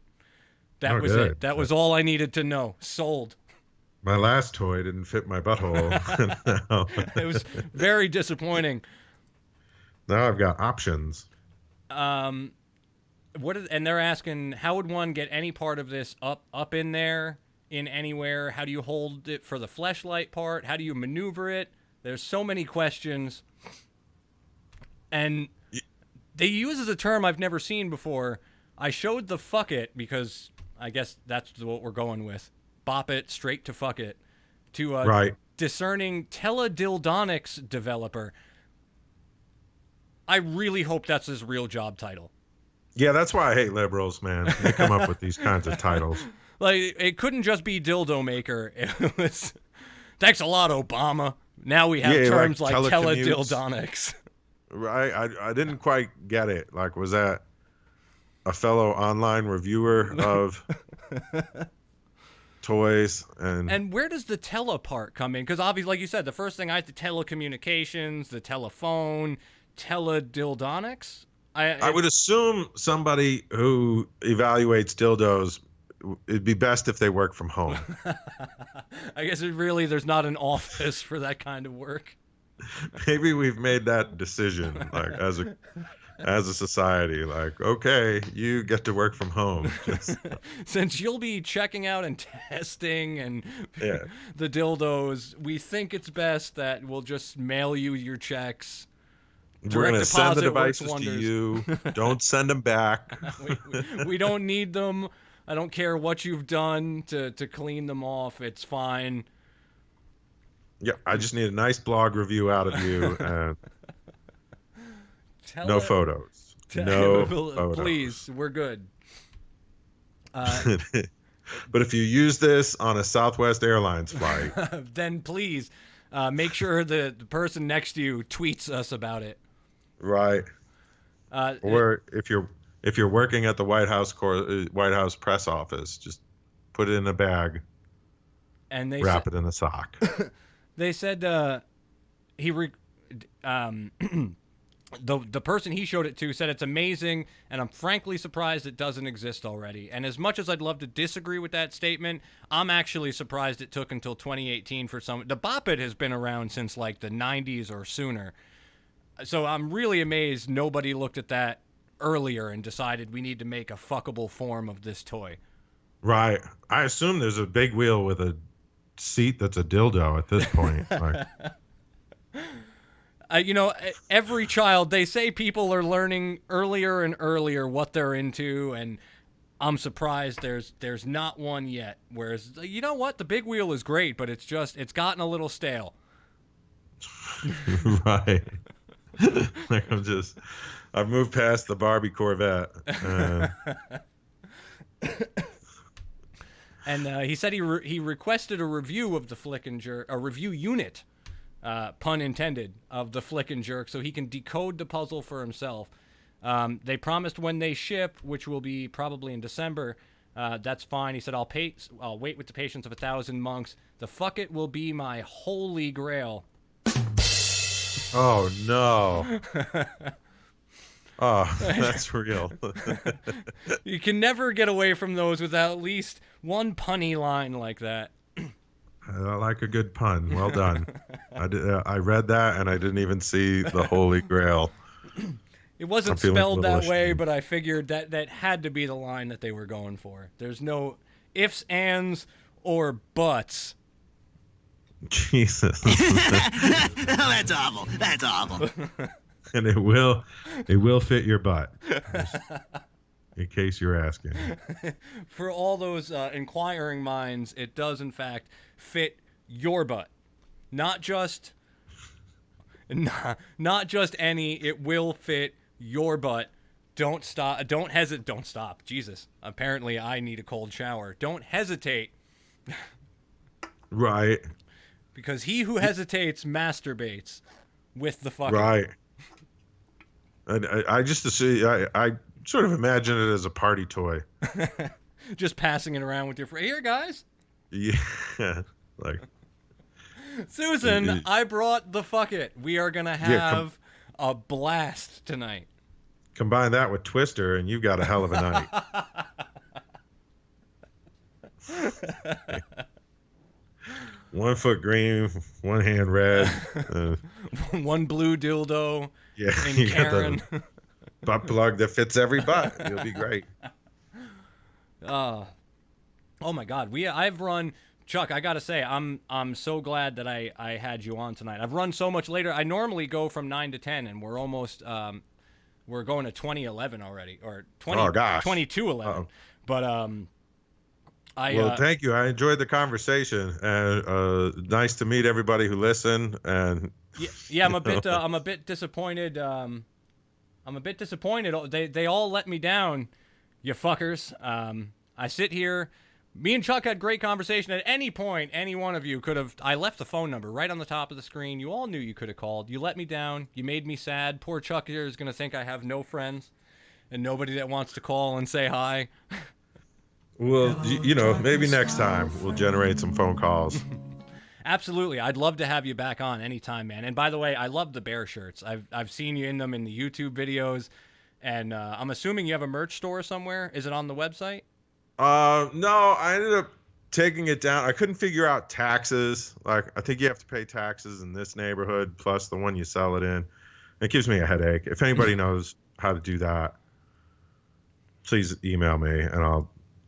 A: That was
E: good.
A: it. That was all I needed to know. Sold.
E: My last toy didn't fit my butthole. No.
A: It was very disappointing.
E: Now I've got options.
A: And they're asking, how would one get any part of this up in there, in anywhere? How do you hold it for the fleshlight part? How do you maneuver it? There's so many questions. And they use a term I've never seen before. I showed the fuck it because I guess that's what we're going with. Bop it straight to fuck it to a
E: Right.
A: discerning teledildonics developer. I really hope that's his real job title.
E: Yeah, that's why I hate liberals, man. They come up with these kinds of titles.
A: Like, it couldn't just be dildo maker. It was, thanks a lot, Obama. Now we have terms like teledildonics.
E: Right. I didn't quite get it. Like, was that a fellow online reviewer of toys? And
A: where does the tele part come in? Because obviously, like you said, the first thing I had, the telecommunications, the telephone, teledildonics.
E: I would assume somebody who evaluates dildos, it'd be best if they work from home.
A: I guess there's not an office for that kind of work.
E: Maybe we've made that decision, like as a society. Like, okay, you get to work from home.
A: Since you'll be checking out and testing and
E: Yeah.
A: the dildos, we think it's best that we'll just mail you your checks.
E: We're going to send the
A: Direct
E: devices
A: deposit
E: to you. Don't send them back.
A: we don't need them. I don't care what you've done to clean them off. It's fine.
E: Yeah, I just need a nice blog review out of you. And no photos. No photos.
A: Please, we're good.
E: But if you use this on a Southwest Airlines flight,
A: then please make sure the person next to you tweets us about it.
E: right? Or if you're working at the White House press office, just put it in a bag
A: and
E: wrap it in a sock.
A: They said the person he showed it to said it's amazing, and I'm frankly surprised it doesn't exist already. And as much as I'd love to disagree with that statement, I'm actually surprised it took until 2018 for some. The Bop-It has been around since like the 90s or sooner. So I'm really amazed nobody looked at that earlier and decided we need to make a fuckable form of this toy.
E: Right. I assume there's a big wheel with a seat that's a dildo at this point. Like,
A: every child, they say people are learning earlier and earlier what they're into, and I'm surprised there's not one yet. Whereas, you know what? The big wheel is great, but it's gotten a little stale.
E: Right. Like I've moved past the Barbie Corvette.
A: And he said he requested a review of the Flick and Jerk, a review unit, pun intended, of the Flick and Jerk, so he can decode the puzzle for himself. They promised when they ship, which will be probably in December. That's fine. He said, I'll wait with the patience of 1,000 monks. The fuck it will be my holy grail.
E: Oh no. Oh, that's real.
A: You can never get away from those without at least one punny line like that.
E: I like a good pun. Well done. I read that and I didn't even see the Holy Grail.
A: It wasn't spelled that way, but I figured that had to be the line that they were going for. There's no ifs, ands, or buts.
E: Jesus.
I: That's awful. That's awful.
E: And it will fit your butt. In case you're asking.
A: For all those inquiring minds, it does in fact fit your butt. Not just Not just any. It will fit your butt. Don't stop. Don't hesitate. Don't stop. Jesus. Apparently, I need a cold shower. Don't hesitate.
E: Right.
A: Because he who hesitates masturbates with the fucking.
E: Right. And I just see. I sort of imagine it as a party toy.
A: Just passing it around with your friend. Here, guys.
E: Yeah. Like.
A: Susan, I brought the fuck it. We are gonna have a blast tonight.
E: Combine that with Twister, and you've got a hell of a night. 1 foot green, 1 hand red,
A: 1 blue dildo.
E: Yeah,
A: and
E: you
A: Karen.
E: got the butt plug that fits every butt. You'll be great.
A: Oh my God, I've run. Chuck, I gotta say, I'm so glad that I had you on tonight. I've run so much later. I normally go from 9 to 10, and we're almost we're going to 2011 already, or 2211. But
E: well, thank you. I enjoyed the conversation, and nice to meet everybody who listened. And
A: yeah, I'm a bit disappointed. I'm a bit disappointed. They all let me down, you fuckers. I sit here. Me and Chuck had great conversation. At any point, any one of you could have. I left the phone number right on the top of the screen. You all knew you could have called. You let me down. You made me sad. Poor Chuck here is gonna think I have no friends and nobody that wants to call and say hi.
E: Well, you know, maybe next time we'll generate some phone calls.
A: Absolutely. I'd love to have you back on anytime, man. And by the way, I love the bear shirts. I've seen you in them in the YouTube videos, and I'm assuming you have a merch store somewhere. Is it on the website?
E: No, I ended up taking it down. I couldn't figure out taxes. Like, I think you have to pay taxes in this neighborhood plus the one you sell it in. It gives me a headache. If anybody knows how to do that, please email me, and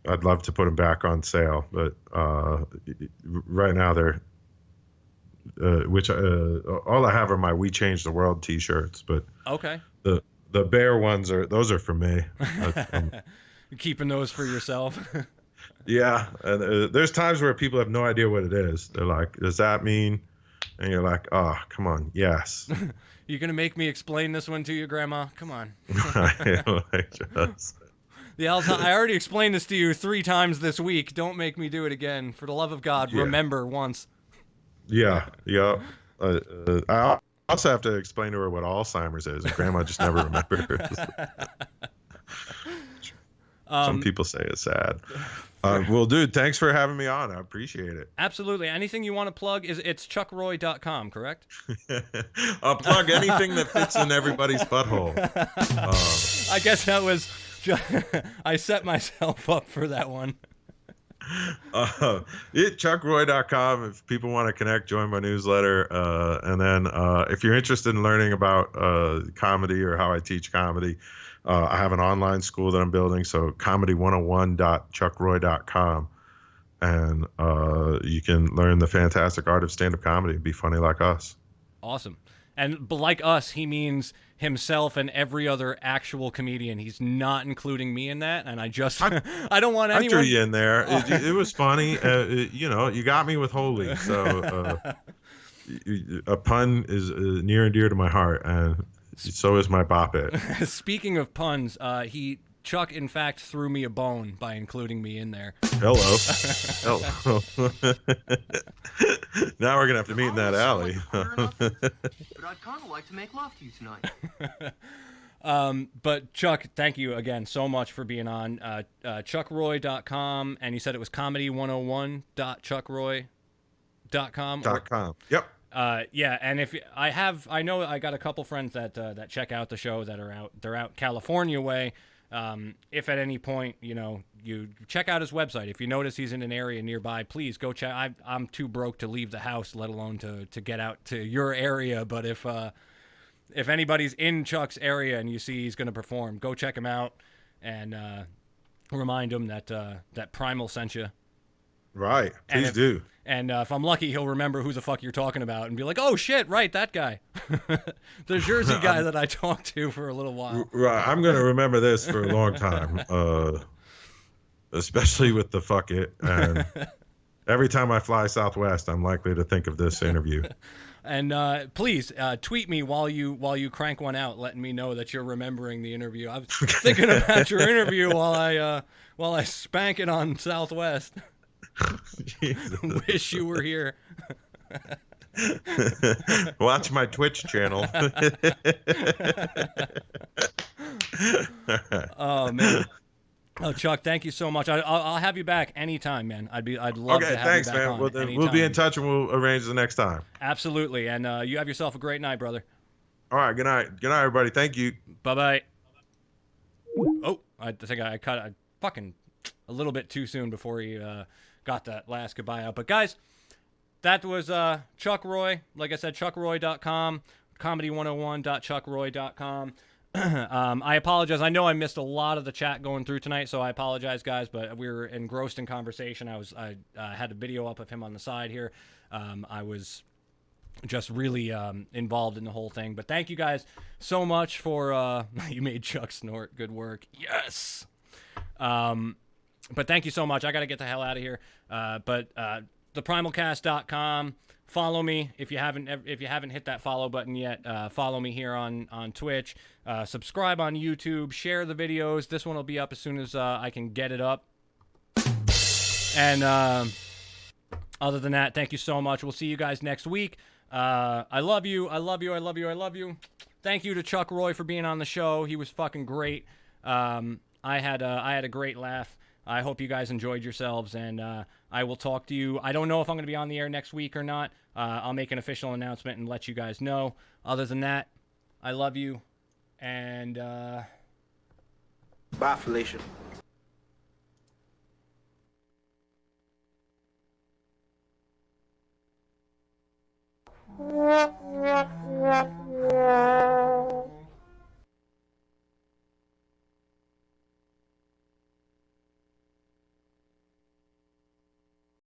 E: I'd love to put them back on sale. But right now they're all I have are my "We Changed the World" T-shirts. But
A: okay,
E: the bear ones those are for me.
A: You're keeping those for yourself.
E: Yeah, and there's times where people have no idea what it is. They're like, "Does that mean?" And you're like, "Oh, come on, yes."
A: You're gonna make me explain this one to you, Grandma? Come on. I already explained this to you 3 times this week. Don't make me do it again. For the love of God, remember once.
E: Yeah. I also have to explain to her what Alzheimer's is, and Grandma just never remembers. Some people say it's sad. Well, dude, thanks for having me on. I appreciate it.
A: Absolutely. Anything you want to plug? It's chuckroy.com, correct?
E: I'll plug anything that fits in everybody's butthole.
A: I guess that was... I set myself up for that one.
E: chuckroy.com if people want to connect, join my newsletter, and then if you're interested in learning about comedy or how I teach comedy, I have an online school that I'm building, so comedy101.chuckroy.com, and you can learn the fantastic art of stand-up comedy and be funny like us.
A: Awesome. And like us, he means himself and every other actual comedian. He's not including me in that, and I don't want anyone... I
E: threw you in there. It was funny. You got me with holy, so a pun is near and dear to my heart, and so is my Bop-It.
A: Speaking of puns, Chuck, in fact, threw me a bone by including me in there.
E: Hello. Now we're going to have to meet in that alley.
F: But I'd kind of like to make love to you tonight.
A: But Chuck, thank you again so much for being on. chuckroy.com, and you said it was comedy101.chuckroy.com.
E: .com. Yep.
A: Yeah, and if I know I got a couple friends that check out the show that they're out California way. If at any point, you check out his website. If you notice he's in an area nearby, please go check. I'm too broke to leave the house, let alone to get out to your area. But if anybody's in Chuck's area and you see he's going to perform, go check him out and remind him that Primal sent you.
E: Right. Please do.
A: And if I'm lucky, he'll remember who the fuck you're talking about and be like, oh, shit, right, that guy. The Jersey guy that I talked to for a little while.
E: Right. I'm going to remember this for a long time, especially with the fuck it. And every time I fly Southwest, I'm likely to think of this interview.
A: And please tweet me while you crank one out, letting me know that you're remembering the interview. I was thinking about your interview while I spank it on Southwest. Wish you were here.
E: Watch my Twitch channel.
A: Oh man. Oh, Chuck, thank you so much. I'll have you back anytime, man. I'd love to have
E: thanks,
A: you back
E: man.
A: on
E: Well, then
A: anytime.
E: we'll be in touch and we'll arrange the next time.
A: Absolutely, and you have yourself a great night, brother.
E: All right, good night. Good night, everybody. Thank you.
A: Bye-bye. Oh, I think I cut a fucking a little bit too soon before he got that last goodbye out. But guys, that was Chuck Roy. Like I said, chuckroy.com, comedy101.chuckroy.com. I apologize. I know I missed a lot of the chat going through tonight, so I apologize, guys. But we were engrossed in conversation. I had a video up of him on the side here. I was just really involved in the whole thing. But thank you guys so much for you made Chuck snort. Good work. Yes. But thank you so much. I got to get the hell out of here. But theprimalcast.com. Follow me if you haven't hit that follow button yet. Follow me here on Twitch. Subscribe on YouTube. Share the videos. This one will be up as soon as I can get it up. And other than that, thank you so much. We'll see you guys next week. I love you. I love you. I love you. I love you. Thank you to Chuck Roy for being on the show. He was fucking great. I had a great laugh. I hope you guys enjoyed yourselves, and I will talk to you. I don't know if I'm going to be on the air next week or not. I'll make an official announcement and let you guys know. Other than that, I love you, and
J: bye, Felicia.